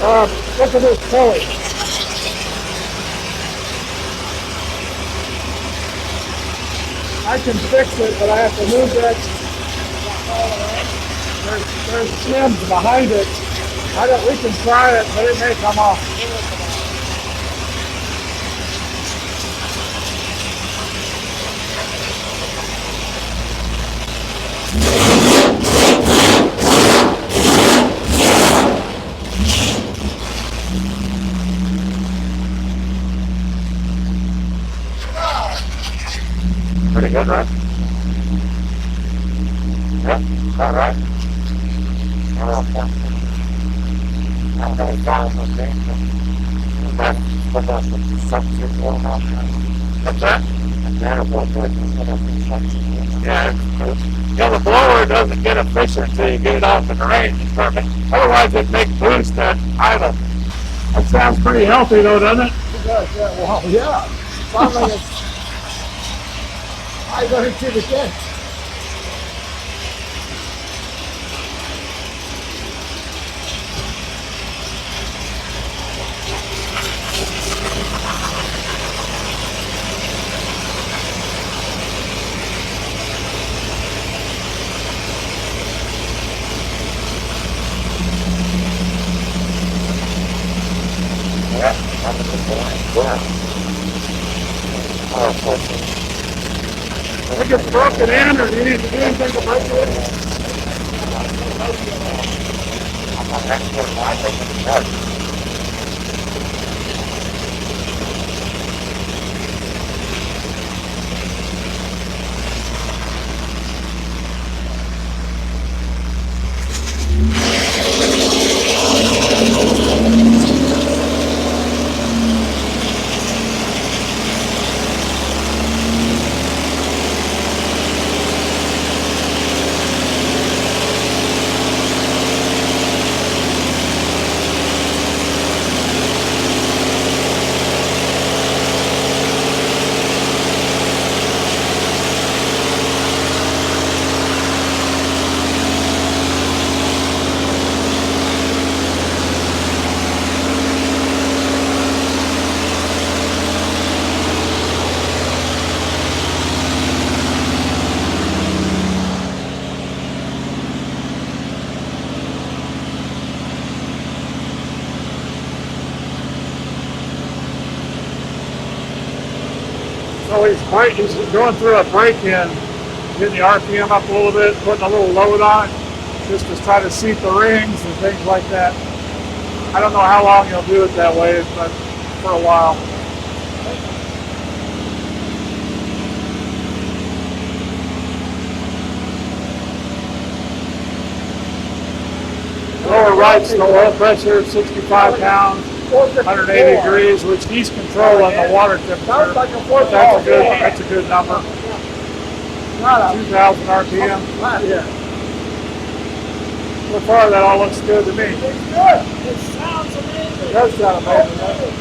Speaker 1: Look at this pulley. I can fix it, but I have to move that. There's shims behind it. We can try it, but it may come off.
Speaker 6: Pretty good, right? Yeah, all right. I'm going to go with this. What else would the substitute for? What's that? A manifold business. Yeah, the blower doesn't get efficient until you get it off in the range. Otherwise, it'd make boost at idle.
Speaker 1: That sounds pretty healthy, though, doesn't it?
Speaker 3: It does, yeah. Well, yeah. Sounds like it's high energy.
Speaker 6: Yeah, that's a good point. Yeah.
Speaker 1: I think it's broken in, or do you need to do anything to break it?
Speaker 6: I'm not an expert, but I think it's better.
Speaker 1: So he's going through a break-in, getting the RPM up a little bit, putting a little load on it, just to try to seat the rings and things like that. I don't know how long he'll do it that way, but for a while. Lower right's the oil pressure, 65 pounds. 180 degrees, which he's controlling the water temperature. That's a good number. 2,000 RPM.
Speaker 3: Yeah.
Speaker 1: So far, that all looks good to me.
Speaker 3: It's good. It sounds amazing.
Speaker 1: It does sound amazing, doesn't it?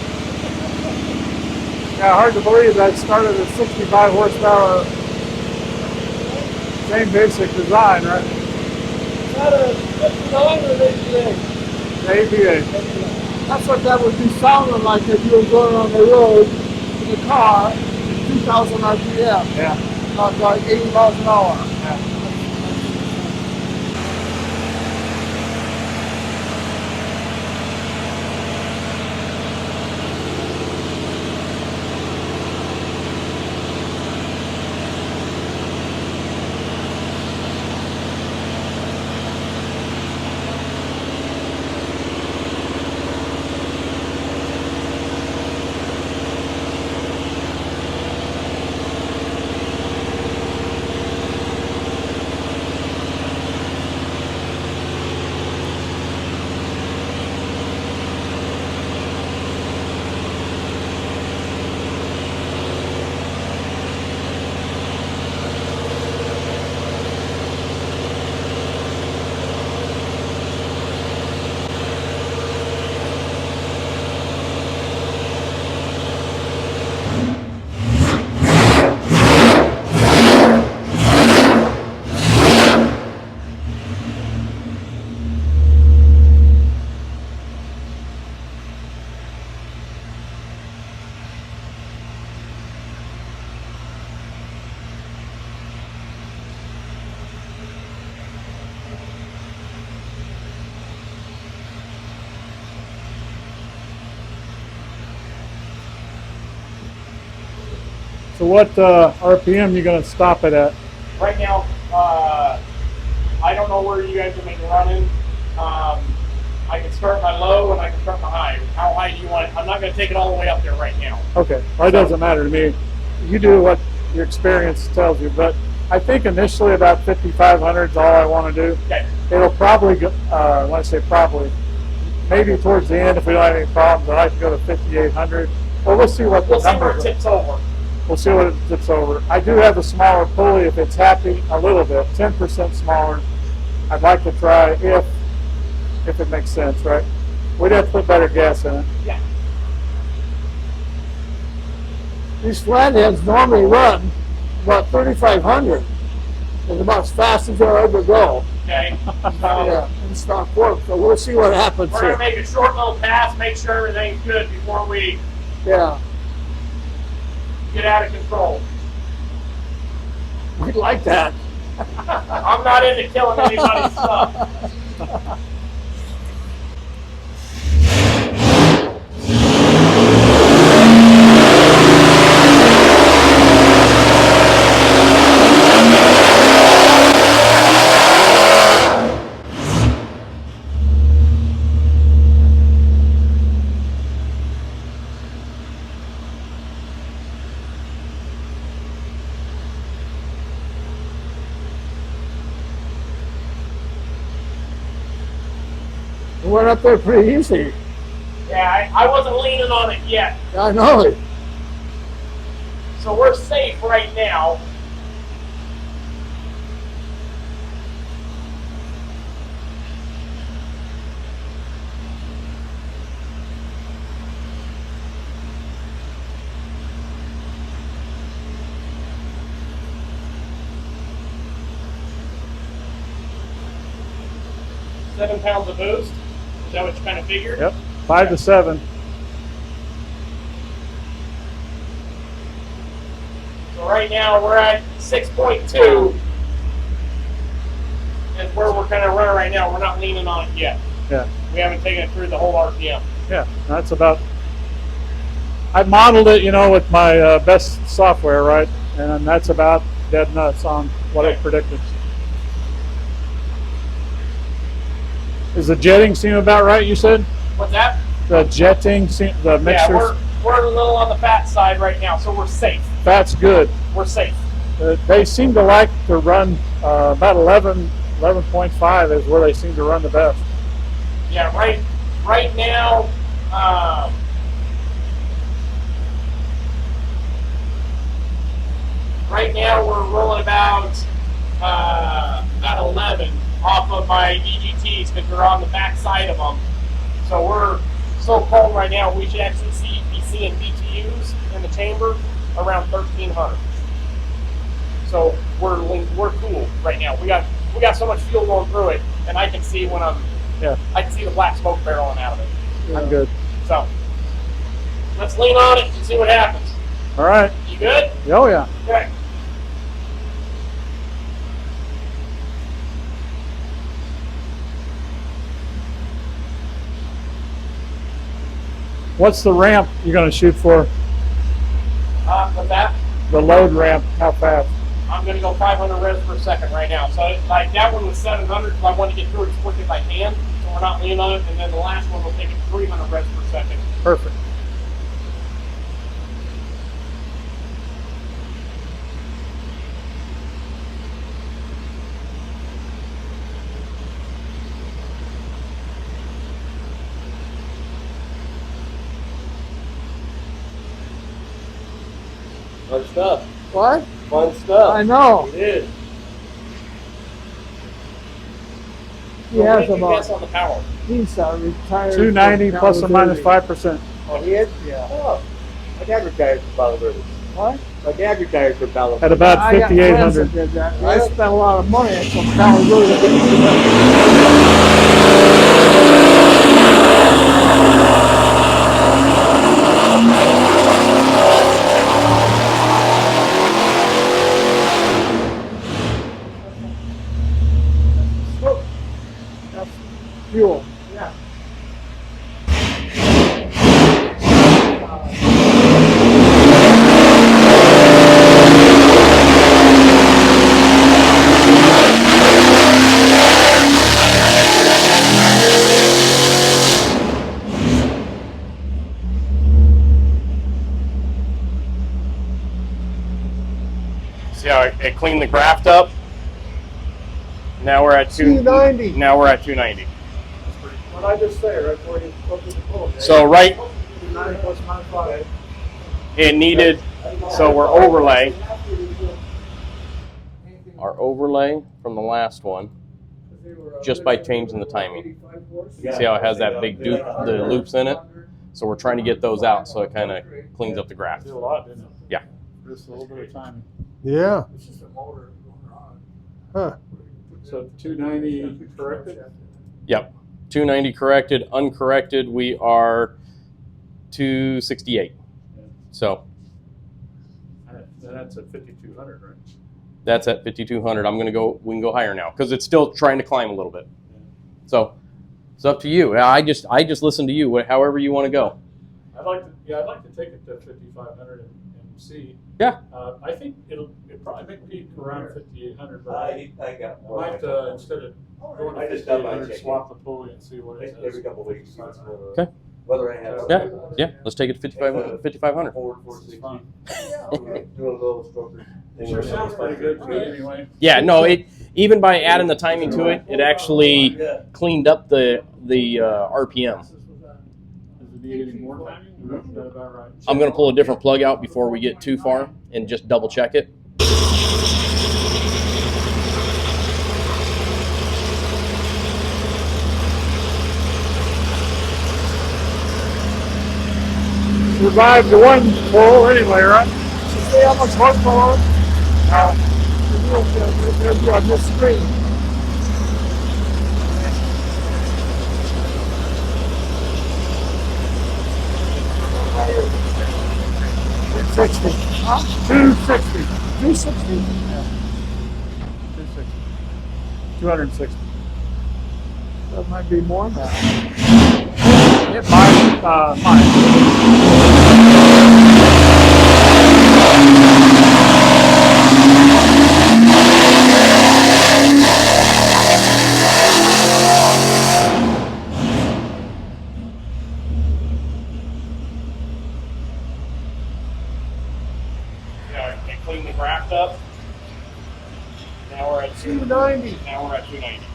Speaker 1: Yeah, hard to believe that started at 65 horsepower. Same basic design, right?
Speaker 3: Is that a 59 or an 88?
Speaker 1: APA.
Speaker 3: That's what that would be sounding like if you were going on the road in a car at 2,000 RPM.
Speaker 1: Yeah.
Speaker 3: Not like 80 miles an hour.
Speaker 1: Yeah. So what RPM you going to stop it at?
Speaker 4: Right now, I don't know where you guys are making running. I can start my low and I can start my high. How high do you want it? I'm not going to take it all the way up there right now.
Speaker 1: Okay, well, it doesn't matter to me. You do what your experience tells you, but I think initially about 5,500 is all I want to do.
Speaker 4: Okay.
Speaker 1: It'll probably go, when I say probably, maybe towards the end if we don't have any problems, I'd like to go to 5,800. Well, we'll see what the
Speaker 4: We'll see where
Speaker 1: numbers
Speaker 4: it tips over.
Speaker 1: We'll see what it tips over. I do have a smaller pulley if it's happy, a little bit, 10% smaller. I'd like to try if it makes sense, right? We'd have to put better gas in it.
Speaker 4: Yeah.
Speaker 3: These flatheads normally run about 3,500. It's about as fast as they'll ever go.
Speaker 4: Okay.
Speaker 3: Yeah, in stock work. So we'll see what happens
Speaker 4: We're
Speaker 3: here.
Speaker 4: going to make a short little pass, make sure everything's good before we
Speaker 3: Yeah,
Speaker 4: get out of control.
Speaker 3: we'd like that.
Speaker 4: I'm not into killing anybody's stuff.
Speaker 3: It went up there pretty easy.
Speaker 4: Yeah, I wasn't leaning on it yet.
Speaker 3: I know it.
Speaker 4: So we're safe right now. £7 of boost. Is that what you kind of figured?
Speaker 1: Yep, 5 to 7.
Speaker 4: So right now we're at 6.2 is where we're kind of running right now. We're not leaning on it yet.
Speaker 1: Yeah,
Speaker 4: We haven't taken it through the whole RPM.
Speaker 1: yeah, that's about. I modeled it, you know, with my best software, right? And that's about dead nuts on what it predicted. Is the jetting seem about right, you said?
Speaker 4: What's that?
Speaker 1: The jetting, the mixtures?
Speaker 4: Yeah, we're a little on the fat side right now, so we're safe.
Speaker 1: That's good.
Speaker 4: We're safe.
Speaker 1: They seem to like to run about 11.5 is where they seem to run the best.
Speaker 4: Yeah, right now, we're rolling about 11 off of my EGTs because we're on the back side of them. So we're so cold right now, we should actually be seeing BTUs in the chamber around 1,300. So we're cool right now. We got so much fuel going through it, and I can see when I can see the black smoke barreling out of it.
Speaker 1: Yeah. I'm good.
Speaker 4: So let's lean on it and see what happens.
Speaker 1: All right.
Speaker 4: You good?
Speaker 1: Oh yeah.
Speaker 4: Okay.
Speaker 1: What's the ramp you're going to shoot for?
Speaker 4: With that,
Speaker 1: The load ramp, how fast?
Speaker 4: I'm going to go 500 revs per second right now. So like that one was 700, so I want to get through it as quick as I can, so we're not leaning on it. And then the last one will take it 300 revs per second.
Speaker 1: Perfect.
Speaker 7: Fun stuff.
Speaker 3: What?
Speaker 7: Fun stuff.
Speaker 3: I know.
Speaker 7: It is.
Speaker 3: He
Speaker 4: So what
Speaker 3: has
Speaker 4: did you guess
Speaker 3: about,
Speaker 4: on the power?
Speaker 3: he's retired.
Speaker 1: 290 plus or minus 5%.
Speaker 7: Oh, he is?
Speaker 3: Yeah.
Speaker 7: Oh, my dad retired from Palo Verde.
Speaker 3: What?
Speaker 7: My dad retired from Palo
Speaker 1: At
Speaker 7: Verde.
Speaker 1: about
Speaker 3: I got friends
Speaker 1: 5,800.
Speaker 3: that did that. They spent a lot of money on some Carburetor. That's fuel.
Speaker 4: Yeah. It cleaned the graft up. Now we're at
Speaker 1: 290.
Speaker 4: Now we're at 290.
Speaker 1: What I just say, right before you go to the pulley.
Speaker 4: So right,
Speaker 1: 290 plus manifold.
Speaker 4: it needed. So we're overlay. Our overlay from the last one, just by changing the timing. You see how it has that big the loops in it? So we're trying to get those out so it kind of cleans up the graft.
Speaker 2: Did a lot, didn't it?
Speaker 4: Yeah.
Speaker 2: Just a little bit of timing.
Speaker 1: Yeah.
Speaker 3: It's just a motor going on.
Speaker 1: Huh.
Speaker 2: So 290 corrected?
Speaker 4: Yep. 290 corrected. Uncorrected, we are 268. So
Speaker 2: That's at 5,200, right?
Speaker 4: that's at 5,200. We can go higher now because it's still trying to climb a little bit. So it's up to you. I just listen to you. However you want to go.
Speaker 2: I'd like to take it to 5,500 and see.
Speaker 4: Yeah.
Speaker 2: I think it'll probably make peak around 5,800. But
Speaker 7: I got
Speaker 2: I might instead of going to
Speaker 7: I just got my
Speaker 2: 5,800,
Speaker 7: check.
Speaker 2: swap the pulley and see what it
Speaker 7: every
Speaker 2: says.
Speaker 7: couple of weeks.
Speaker 4: Okay.
Speaker 7: Whether I have
Speaker 4: Yeah. Let's take it to 5,500.
Speaker 7: forward
Speaker 2: It's fine.
Speaker 7: do a little stroker.
Speaker 2: It sure sounds pretty good to me anyway.
Speaker 4: Yeah. No. It even by adding the timing to it, it actually cleaned up the RPM.
Speaker 2: Does it need any more timing? Or is that about right?
Speaker 4: I'm going to pull a different plug out before we get too far and just double check it.
Speaker 1: Survived the one pull anyway, right? See how much horsepower? There's on this screen. $260. 260. 260. Yeah. 260. 260. That might be more than that. It might.
Speaker 4: It cleaned the graft up. Now we're at
Speaker 1: 290.
Speaker 4: Now we're at 290.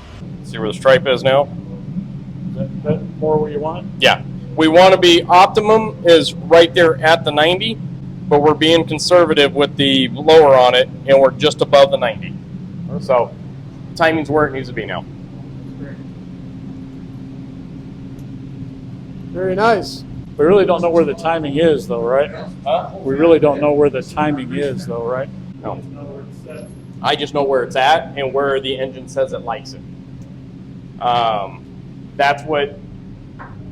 Speaker 4: See where the stripe is now?
Speaker 2: Is that more where you want it?
Speaker 4: Yeah. We want to be optimum is right there at the 90, but we're being conservative with the lower on it, and we're just above the 90. So timing's where it needs to be now.
Speaker 1: Very nice.
Speaker 2: We really don't know where the timing is, though, right? We really don't know where the timing is, though, right?
Speaker 4: No. I just know where it's at and where the engine says it likes it. That's what,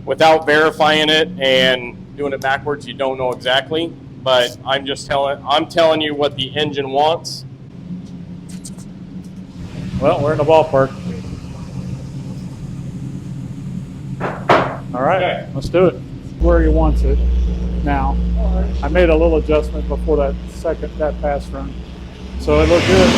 Speaker 4: without verifying it and doing it backwards, you don't know exactly. But I'm telling you what the engine wants.
Speaker 2: Well, we're in the ballpark. All right,
Speaker 4: Okay.
Speaker 2: let's do it. Where he wants it now. I made a little adjustment before that pass run. So it looked good.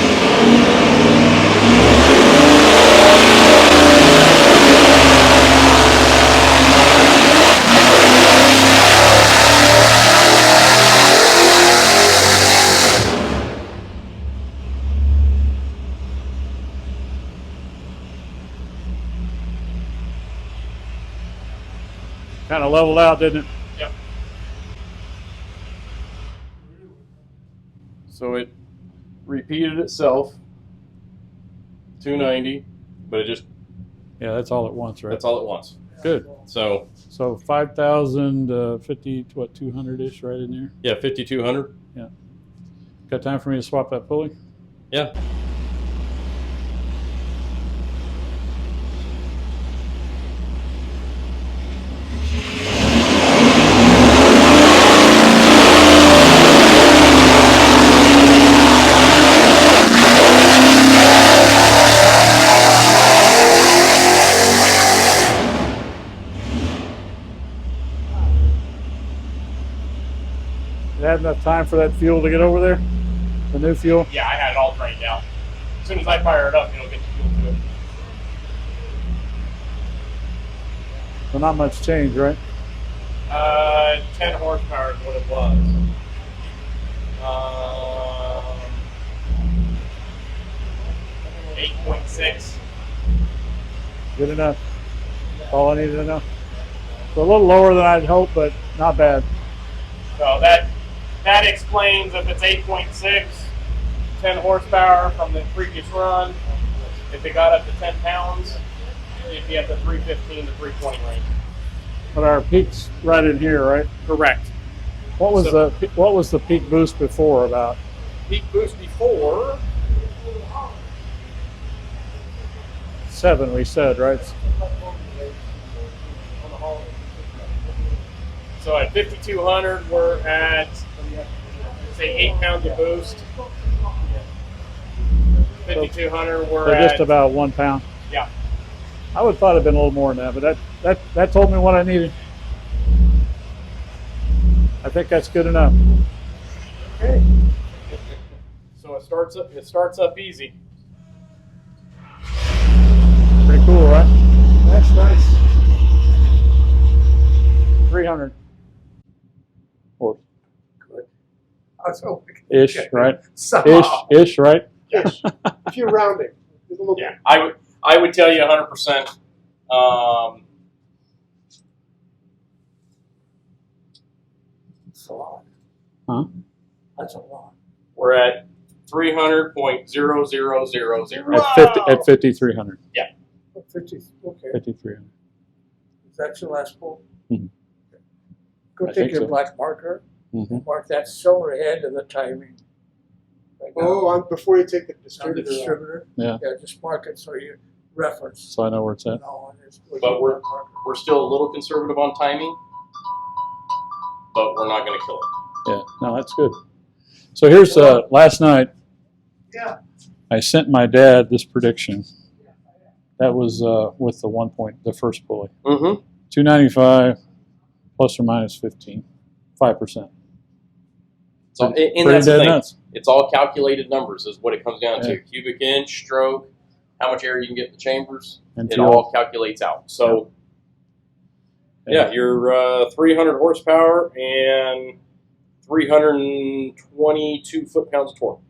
Speaker 2: Kind of leveled out, didn't it?
Speaker 4: Yep. So it repeated itself, 290, but it just,
Speaker 2: Yeah, that's all at once, right?
Speaker 4: that's all it wants.
Speaker 2: Good.
Speaker 4: So,
Speaker 2: So 5,000, 50, what, 200-ish right in there?
Speaker 4: yeah, 5,200.
Speaker 2: Got time for me to swap that pulley?
Speaker 4: Yeah.
Speaker 2: Did it have enough time for that fuel to get over there? The new fuel?
Speaker 4: Yeah, I had it all trained out. As soon as I fire it up, it'll get the fuel to it.
Speaker 2: So not much change, right?
Speaker 4: 10 horsepower is what it was. 8.6.
Speaker 8: Good enough. All I needed to know. So a little lower than I'd hoped, but not bad.
Speaker 4: So that explains if it's 8.6, 10 horsepower from the previous run. If it got up to 10 pounds, it'd be at the 315 to 320 range.
Speaker 8: But our peak's right in here, right?
Speaker 4: Correct.
Speaker 8: What was the peak boost before about?
Speaker 4: Peak boost before
Speaker 8: 7, we said, right?
Speaker 4: So at 5,200, we're at, say, 8 pounds of boost. 5,200, we're
Speaker 8: So
Speaker 4: at
Speaker 8: just about 1 pound.
Speaker 4: Yeah.
Speaker 8: I would have thought it'd been a little more than that, but that told me what I needed. I think that's good enough.
Speaker 4: Okay. So it starts up easy.
Speaker 8: Pretty cool, right?
Speaker 1: That's nice.
Speaker 8: 300. Or
Speaker 1: So,
Speaker 8: ish, right?
Speaker 1: somehow.
Speaker 8: Ish, right?
Speaker 1: Ish. If you're rounding. There's a little
Speaker 4: Yeah, I would tell you 100%.
Speaker 3: That's a lot.
Speaker 8: Huh?
Speaker 3: That's a lot.
Speaker 4: We're at 300.0000.
Speaker 8: At 5,300.
Speaker 4: Yeah.
Speaker 3: 50. Okay.
Speaker 8: 5,300.
Speaker 3: Is that your last pull?
Speaker 8: Mhm.
Speaker 3: Go
Speaker 8: I
Speaker 3: take
Speaker 8: think
Speaker 3: your
Speaker 8: so.
Speaker 3: black marker
Speaker 8: Mhm.
Speaker 3: and mark that cylinder head and the timing. Right now.
Speaker 1: Oh, before you take the
Speaker 3: On the
Speaker 1: distributor.
Speaker 3: distributor.
Speaker 8: Yeah.
Speaker 3: Yeah, just mark it so you reference.
Speaker 8: So I know where it's at.
Speaker 3: No, it's
Speaker 4: But we're still a little conservative on timing, but we're not going to kill it.
Speaker 8: Yeah, no, that's good. So here's last night.
Speaker 3: Yeah.
Speaker 8: I sent my dad this prediction. That was with the first pulley.
Speaker 4: Mm-hmm.
Speaker 8: 295 plus or minus 15, 5%.
Speaker 4: So, and
Speaker 8: Pretty
Speaker 4: that's the
Speaker 8: dead
Speaker 4: thing.
Speaker 8: nuts.
Speaker 4: It's all calculated numbers is what it comes down
Speaker 8: Yeah.
Speaker 4: to. Cubic inch, stroke, how much air you can get in the chambers.
Speaker 8: And
Speaker 4: It
Speaker 8: fuel.
Speaker 4: all calculates out. So, yeah, you're 300 horsepower and 322 foot-pounds of torque.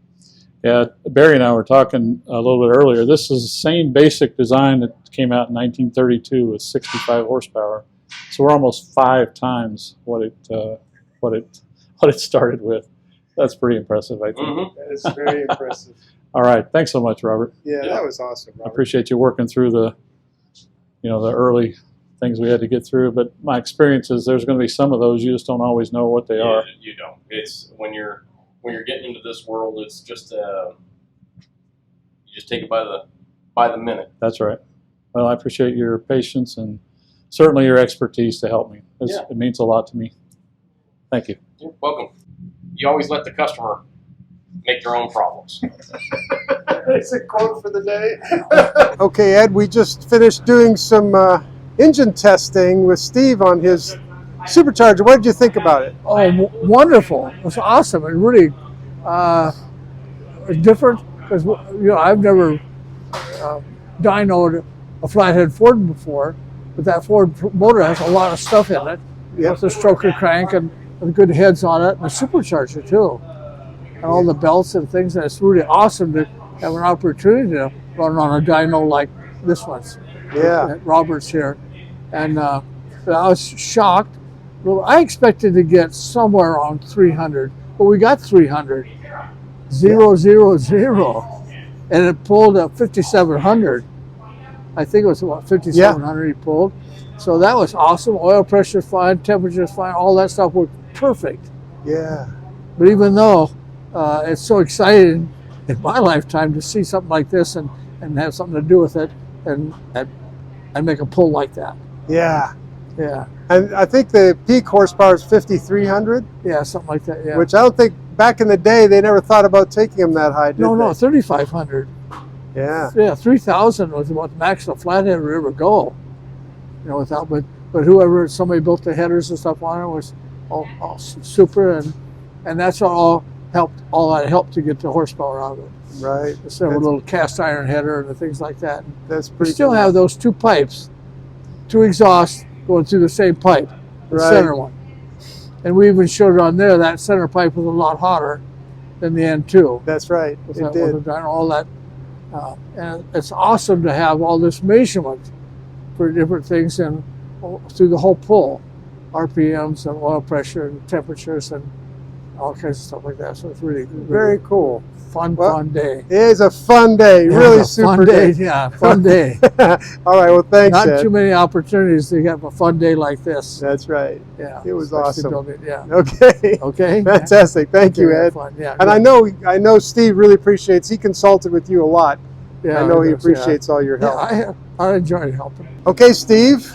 Speaker 8: Yeah, Barry and I were talking a little bit earlier. This is the same basic design that came out in 1932 with 65 horsepower. So we're almost 5 times what it started with. That's pretty impressive, I think.
Speaker 4: Mm-hmm.
Speaker 1: That is very impressive.
Speaker 8: All right, thanks so much, Robert.
Speaker 1: Yeah, that was awesome,
Speaker 8: I
Speaker 1: Robert.
Speaker 8: appreciate you working through the early things we had to get through. But my experience is there's going to be some of those you just don't always know what they are.
Speaker 4: You don't. It's when you're getting into this world, it's just you just take it by the minute.
Speaker 8: That's right. Well, I appreciate your patience and certainly your expertise to help me. It means a lot to me. Thank you.
Speaker 4: You're welcome. You always let the customer make their own problems.
Speaker 1: It's a quote for the day. Okay, Ed, we just finished doing some engine testing with Steve on his Supercharger. What did you think about it?
Speaker 3: Oh, wonderful! It was awesome and really different because I've never dynoed a Flathead Ford before, but that Ford motor has a lot of stuff in it.
Speaker 1: Yep.
Speaker 3: With the stroker crank and good heads on it, and a supercharger too, and all the belts and things. And it's really awesome to have an opportunity to run on a dyno like this one's.
Speaker 1: Yeah.
Speaker 3: At Robert's here, and I was shocked. Well, I expected to get somewhere around 300, but we got 300. 000, and it pulled a 5,700. I think it was about 5,700 he pulled. So that was awesome. Oil pressure fine, temperature fine, all that stuff worked perfect.
Speaker 1: Yeah.
Speaker 3: But even though it's so exciting in my lifetime to see something like this and have something to do with it and make a pull like that.
Speaker 1: Yeah.
Speaker 3: Yeah.
Speaker 1: And I think the peak horsepower is 5,300.
Speaker 3: Yeah, something like that. Yeah.
Speaker 1: Which I don't think back in the day they never thought about taking them that high, did
Speaker 3: No,
Speaker 1: they?
Speaker 3: 3,500.
Speaker 1: Yeah.
Speaker 3: Yeah, 3,000 was about the max the Flathead would ever go. Without, but somebody built the headers and stuff on it was all super, and that's all that helped to get the horsepower out of it.
Speaker 1: Right.
Speaker 3: Instead of a little cast iron header and things like that.
Speaker 1: That's
Speaker 3: We
Speaker 1: pretty
Speaker 3: still
Speaker 1: cool.
Speaker 3: have those 2 pipes, 2 exhausts going through the same pipe, the
Speaker 1: Right.
Speaker 3: center one. And we even showed it on there, that center pipe was a lot hotter than the end too.
Speaker 1: That's right.
Speaker 3: With
Speaker 1: It
Speaker 3: that,
Speaker 1: did.
Speaker 3: with all that And it's awesome to have all this measurement for different things and through the whole pull, RPMs and oil pressure and temperatures and all kinds of stuff like that. So it's really
Speaker 1: Very cool.
Speaker 3: Fun day.
Speaker 1: It is a fun day, really super
Speaker 3: fun day. Yeah, fun day.
Speaker 1: All right, well, thanks,
Speaker 3: Not
Speaker 1: Ed.
Speaker 3: too many opportunities to have a fun day like this.
Speaker 1: That's right.
Speaker 3: Yeah,
Speaker 1: It was
Speaker 3: especially
Speaker 1: awesome.
Speaker 3: building- Yeah.
Speaker 1: Okay.
Speaker 3: Okay.
Speaker 1: Fantastic. Thank you,
Speaker 3: Okay,
Speaker 1: Ed.
Speaker 3: fun. Yeah.
Speaker 1: And I know Steve really appreciates. He consulted with you a lot.
Speaker 3: Yeah,
Speaker 1: I know he
Speaker 3: does,
Speaker 1: appreciates all your help.
Speaker 3: Yeah, I enjoyed helping.
Speaker 1: Okay, Steve.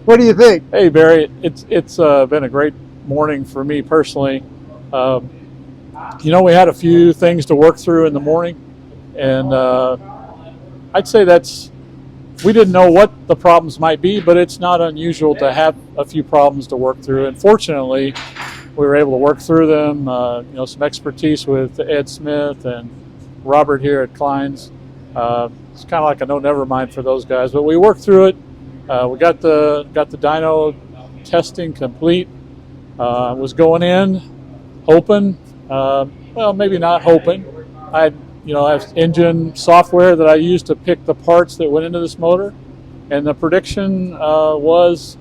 Speaker 1: What do you think?
Speaker 8: Hey, Barry, it's been a great morning for me personally. You know, we had a few things to work through in the morning, and I'd say we didn't know what the problems might be, but it's not unusual to have a few problems to work through. And fortunately, we were able to work through them. You know, some expertise with Ed Smith and Robert here at Klein's. It's kind of like a no never mind for those guys, but we worked through it. We got the dyno testing complete. Was going in hoping, well, maybe not hoping. I have engine software that I used to pick the parts that went into this motor, and the prediction was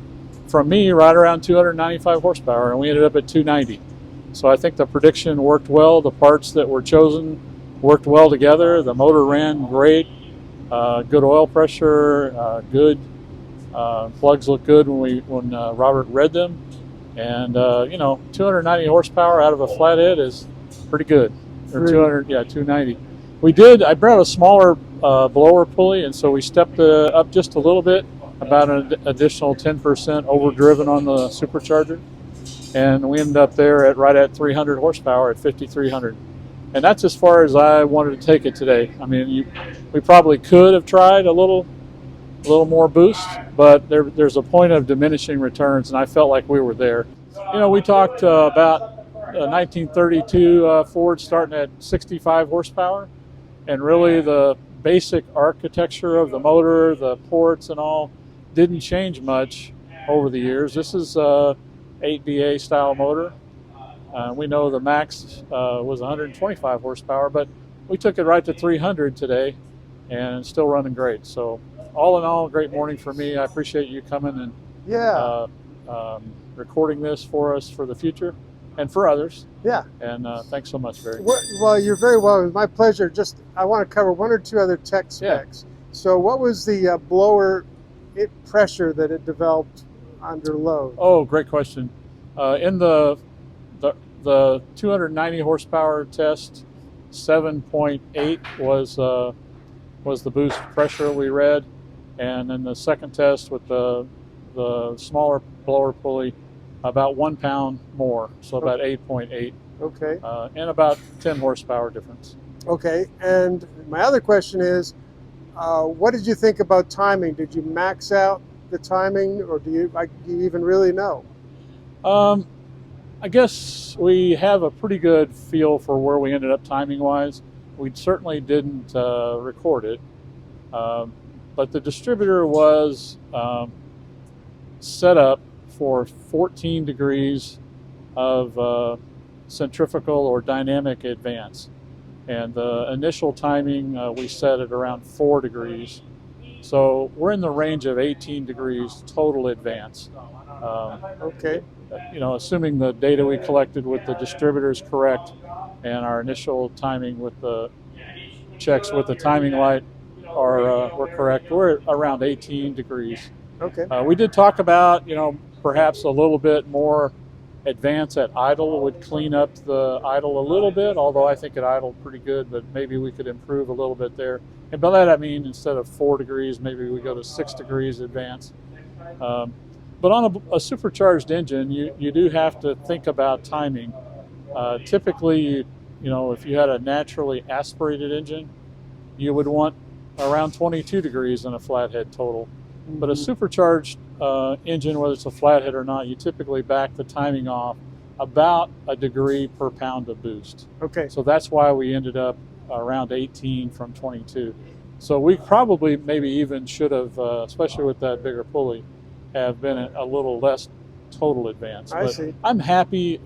Speaker 8: from me right around 295 horsepower, and we ended up at 290. So I think the prediction worked well. The parts that were chosen worked well together. The motor ran great. Good oil pressure. Good plugs looked good when Robert read them. And 290 horsepower out of a flathead is pretty good. Or 290. I brought a smaller blower pulley, and so we stepped up just a little bit, about an additional 10% overdriven on the supercharger, and we ended up there right at 300 horsepower at 5,300. And that's as far as I wanted to take it today. I mean, we probably could have tried a little more boost, but there's a point of diminishing returns, and I felt like we were there. You know, we talked about 1932 Ford starting at 65 horsepower, and really the basic architecture of the motor, the ports and all, didn't change much over the years. This is a 8BA style motor. We know the max was 125 horsepower, but we took it right to 300 today, and it's still running great. So all in all, great morning for me. I appreciate you coming and recording this for us for the future and for others. Yeah. And thanks so much, Barry.
Speaker 1: Well, you're very welcome. It's my pleasure. I want to cover one or two other tech specs. Yeah. So what was the blower pressure that it developed under load?
Speaker 8: Oh, great question. In the 290 horsepower test, 7.8 was the boost pressure we read, and in the second test with the smaller blower pulley, about 1 pound more, so about 8.8.
Speaker 1: Okay.
Speaker 8: And about 10 horsepower difference.
Speaker 1: Okay, and my other question is, what did you think about timing? Did you max out the timing, or do you even really know?
Speaker 8: I guess we have a pretty good feel for where we ended up timing-wise. We certainly didn't record it, but the distributor was set up for 14 degrees of centrifugal or dynamic advance. And the initial timing we set at around 4 degrees. So we're in the range of 18 degrees total advance.
Speaker 1: Okay.
Speaker 8: You know, assuming the data we collected with the distributor is correct and our initial timing with the checks with the timing light were correct, we're around 18 degrees.
Speaker 1: Okay.
Speaker 8: We did talk about, perhaps a little bit more advance at idle would clean up the idle a little bit, although I think it idled pretty good, but maybe we could improve a little bit there. And by that I mean instead of 4 degrees, maybe we go to 6 degrees advance. But on a supercharged engine, you do have to think about timing. Typically, if you had a naturally aspirated engine, you would want around 22 degrees in a flathead total. Mm-hmm. But a supercharged engine, whether it's a flathead or not, you typically back the timing off about 1 degree per pound of boost.
Speaker 1: Okay.
Speaker 8: So that's why we ended up around 18 from 22. So we probably maybe even should have, especially with that bigger pulley, have been a little less total advance.
Speaker 1: I see.
Speaker 8: I'm happy,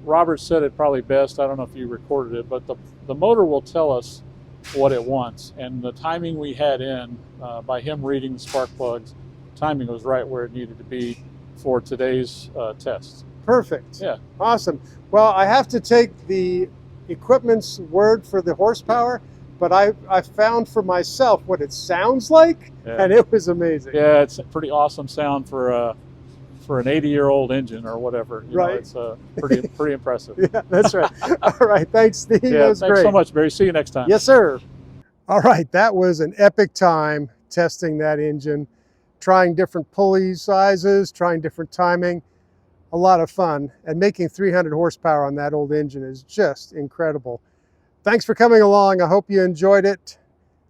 Speaker 8: Robert said it probably best, I don't know if you recorded it, but the motor will tell us what it wants. And the timing we had in, by him reading the spark plugs, timing was right where it needed to be for today's test.
Speaker 1: Perfect.
Speaker 8: Yeah.
Speaker 1: Awesome. Well, I have to take the equipment's word for the horsepower, but I found for myself what it sounds like, and it was amazing.
Speaker 8: Yeah, it's a pretty awesome sound for an 80-year-old engine or whatever. You know, it's pretty impressive.
Speaker 1: Yeah, that's right. All right, thanks, Steve.
Speaker 8: Yeah,
Speaker 1: that was
Speaker 8: thanks
Speaker 1: great.
Speaker 8: so much, Barry. See you next time.
Speaker 1: Yes, sir. All right, that was an epic time testing that engine, trying different pulley sizes, trying different timing. A lot of fun, and making 300 horsepower on that old engine is just incredible. Thanks for coming along. I hope you enjoyed it.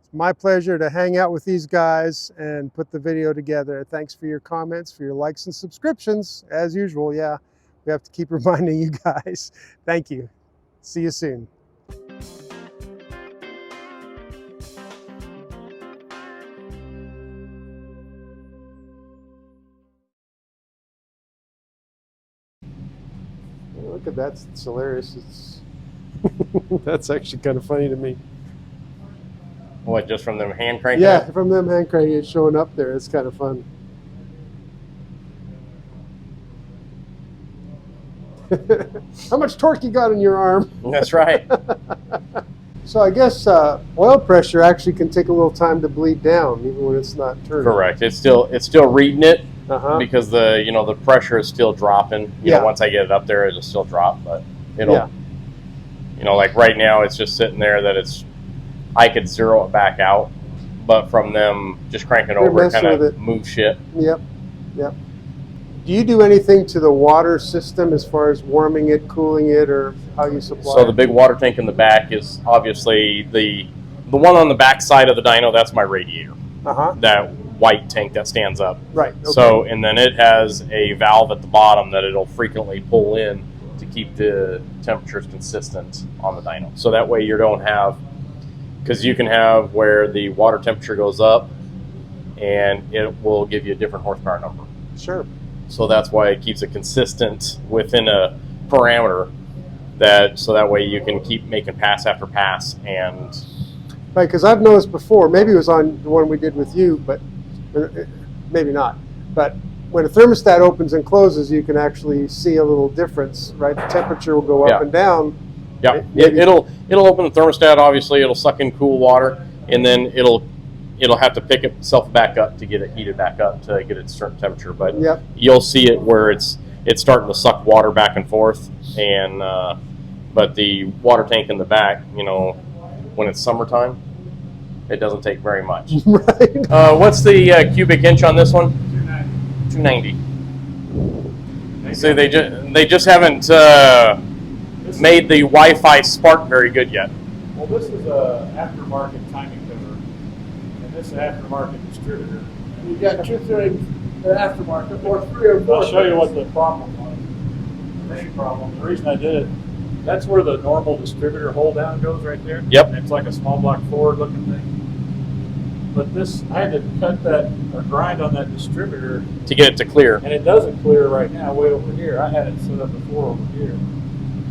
Speaker 1: It's my pleasure to hang out with these guys and put the video together. Thanks for your comments, for your likes and subscriptions. As usual, yeah, we have to keep reminding you guys. Thank you. See you soon. Look at that, it's hilarious. It's that's actually kind of funny to me.
Speaker 4: What, just from them hand cranking?
Speaker 1: Yeah, from them hand cranking it showing up there, it's kind of fun. How much torque you got in your arm?
Speaker 4: That's right.
Speaker 1: So I guess oil pressure actually can take a little time to bleed down, even when it's not turning.
Speaker 4: Correct. It's still reading it.
Speaker 1: Uh-huh.
Speaker 4: Because the pressure is still dropping. You know, once I get it up there, it'll still drop, but it'll, like right now, it's just sitting there that I could zero it back out, but from them just cranking over, it kind of move shit.
Speaker 1: Yep. Do you do anything to the water system as far as warming it, cooling it, or how you supply it?
Speaker 4: So the big water tank in the back is obviously the one on the back side of the dyno. That's my radiator. That white tank that stands up.
Speaker 1: Right. Okay.
Speaker 4: So, and then it has a valve at the bottom that it'll frequently pull in to keep the temperatures consistent on the dyno. So that way you don't have, because you can have where the water temperature goes up and it will give you a different horsepower number.
Speaker 1: Sure.
Speaker 4: So that's why it keeps it consistent within a parameter, so that way you can keep making pass after pass. And
Speaker 1: right, because I've noticed before, maybe it was on the one we did with you, but maybe not. But when a thermostat opens and closes, you can actually see a little difference, right? The temperature will go up and down.
Speaker 4: Yeah, it'll open the thermostat. Obviously, it'll suck in cool water, and then it'll have to pick itself back up to get it heated back up to get its certain temperature. But you'll see it where it's starting to suck water back and forth, and but the water tank in the back, when it's summertime, it doesn't take very much.
Speaker 1: Right.
Speaker 4: What's the cubic inch on this one? 290. See, they just haven't made the Wi-Fi spark very good yet.
Speaker 8: Well, this is a aftermarket timing cover, and this is an aftermarket distributor.
Speaker 3: You got 2 things aftermarket, or 3 or 4.
Speaker 8: I'll show you what the problem was. The main problem, the reason I did it, that's where the normal distributor hold down goes right there.
Speaker 4: Yep.
Speaker 8: And it's like a small block forward looking thing. But this, I had to cut that or grind on that distributor
Speaker 4: to get it to clear.
Speaker 8: And it doesn't clear right now, way over here. I had it set up before over here.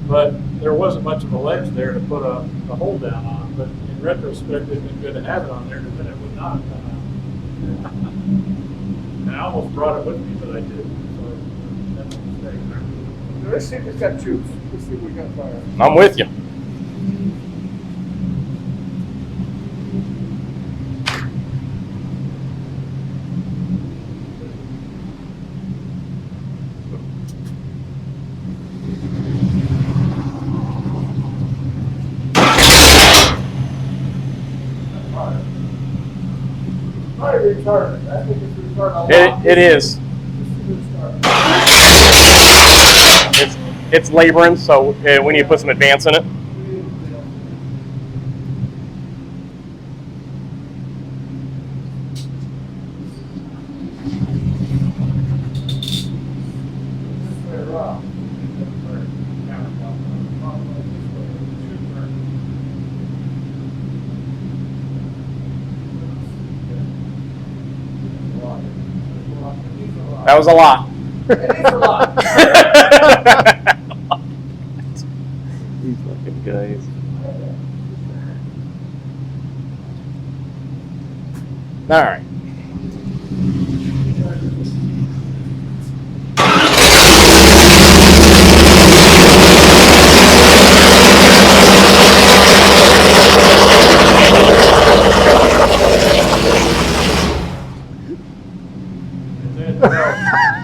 Speaker 8: But there wasn't much of a ledge there to put a hold down on. But in retrospect, it'd been good to have it on there because then it would not have come out. And I almost brought it with me, but I didn't. So that's a mistake.
Speaker 3: Let's see if it's got juice. Let's see if we got fire.
Speaker 4: I'm with you.
Speaker 3: Retarded. I think it's retarded.
Speaker 4: It is. It's laboring, so we need to put some advance in it. That was a lot.
Speaker 3: It is a lot.
Speaker 4: These fucking guys. All right.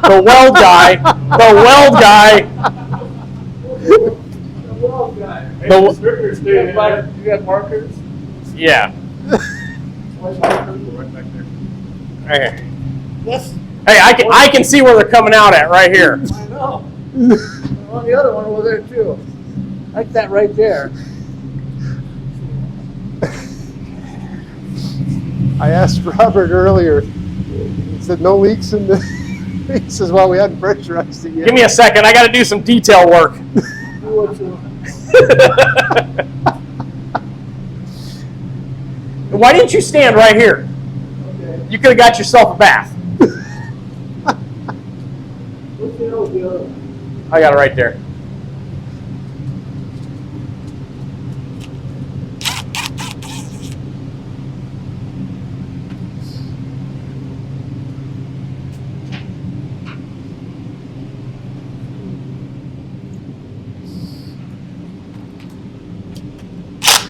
Speaker 4: The weld guy. The weld guy.
Speaker 3: You got markers?
Speaker 4: Yeah.
Speaker 5: Right back there.
Speaker 4: Right here.
Speaker 3: Yes.
Speaker 4: Hey, I can see where they're coming out at right here.
Speaker 3: I know. Well, the other one was there too. Like that right there.
Speaker 1: I asked Robert earlier. He said no leaks in the. He says, well, we hadn't pressurized it yet.
Speaker 4: Give me a second. I got to do some detail work. Why didn't you stand right here?
Speaker 3: Okay.
Speaker 4: You could have got yourself a bath.
Speaker 3: What's the other one?
Speaker 4: I got it right there.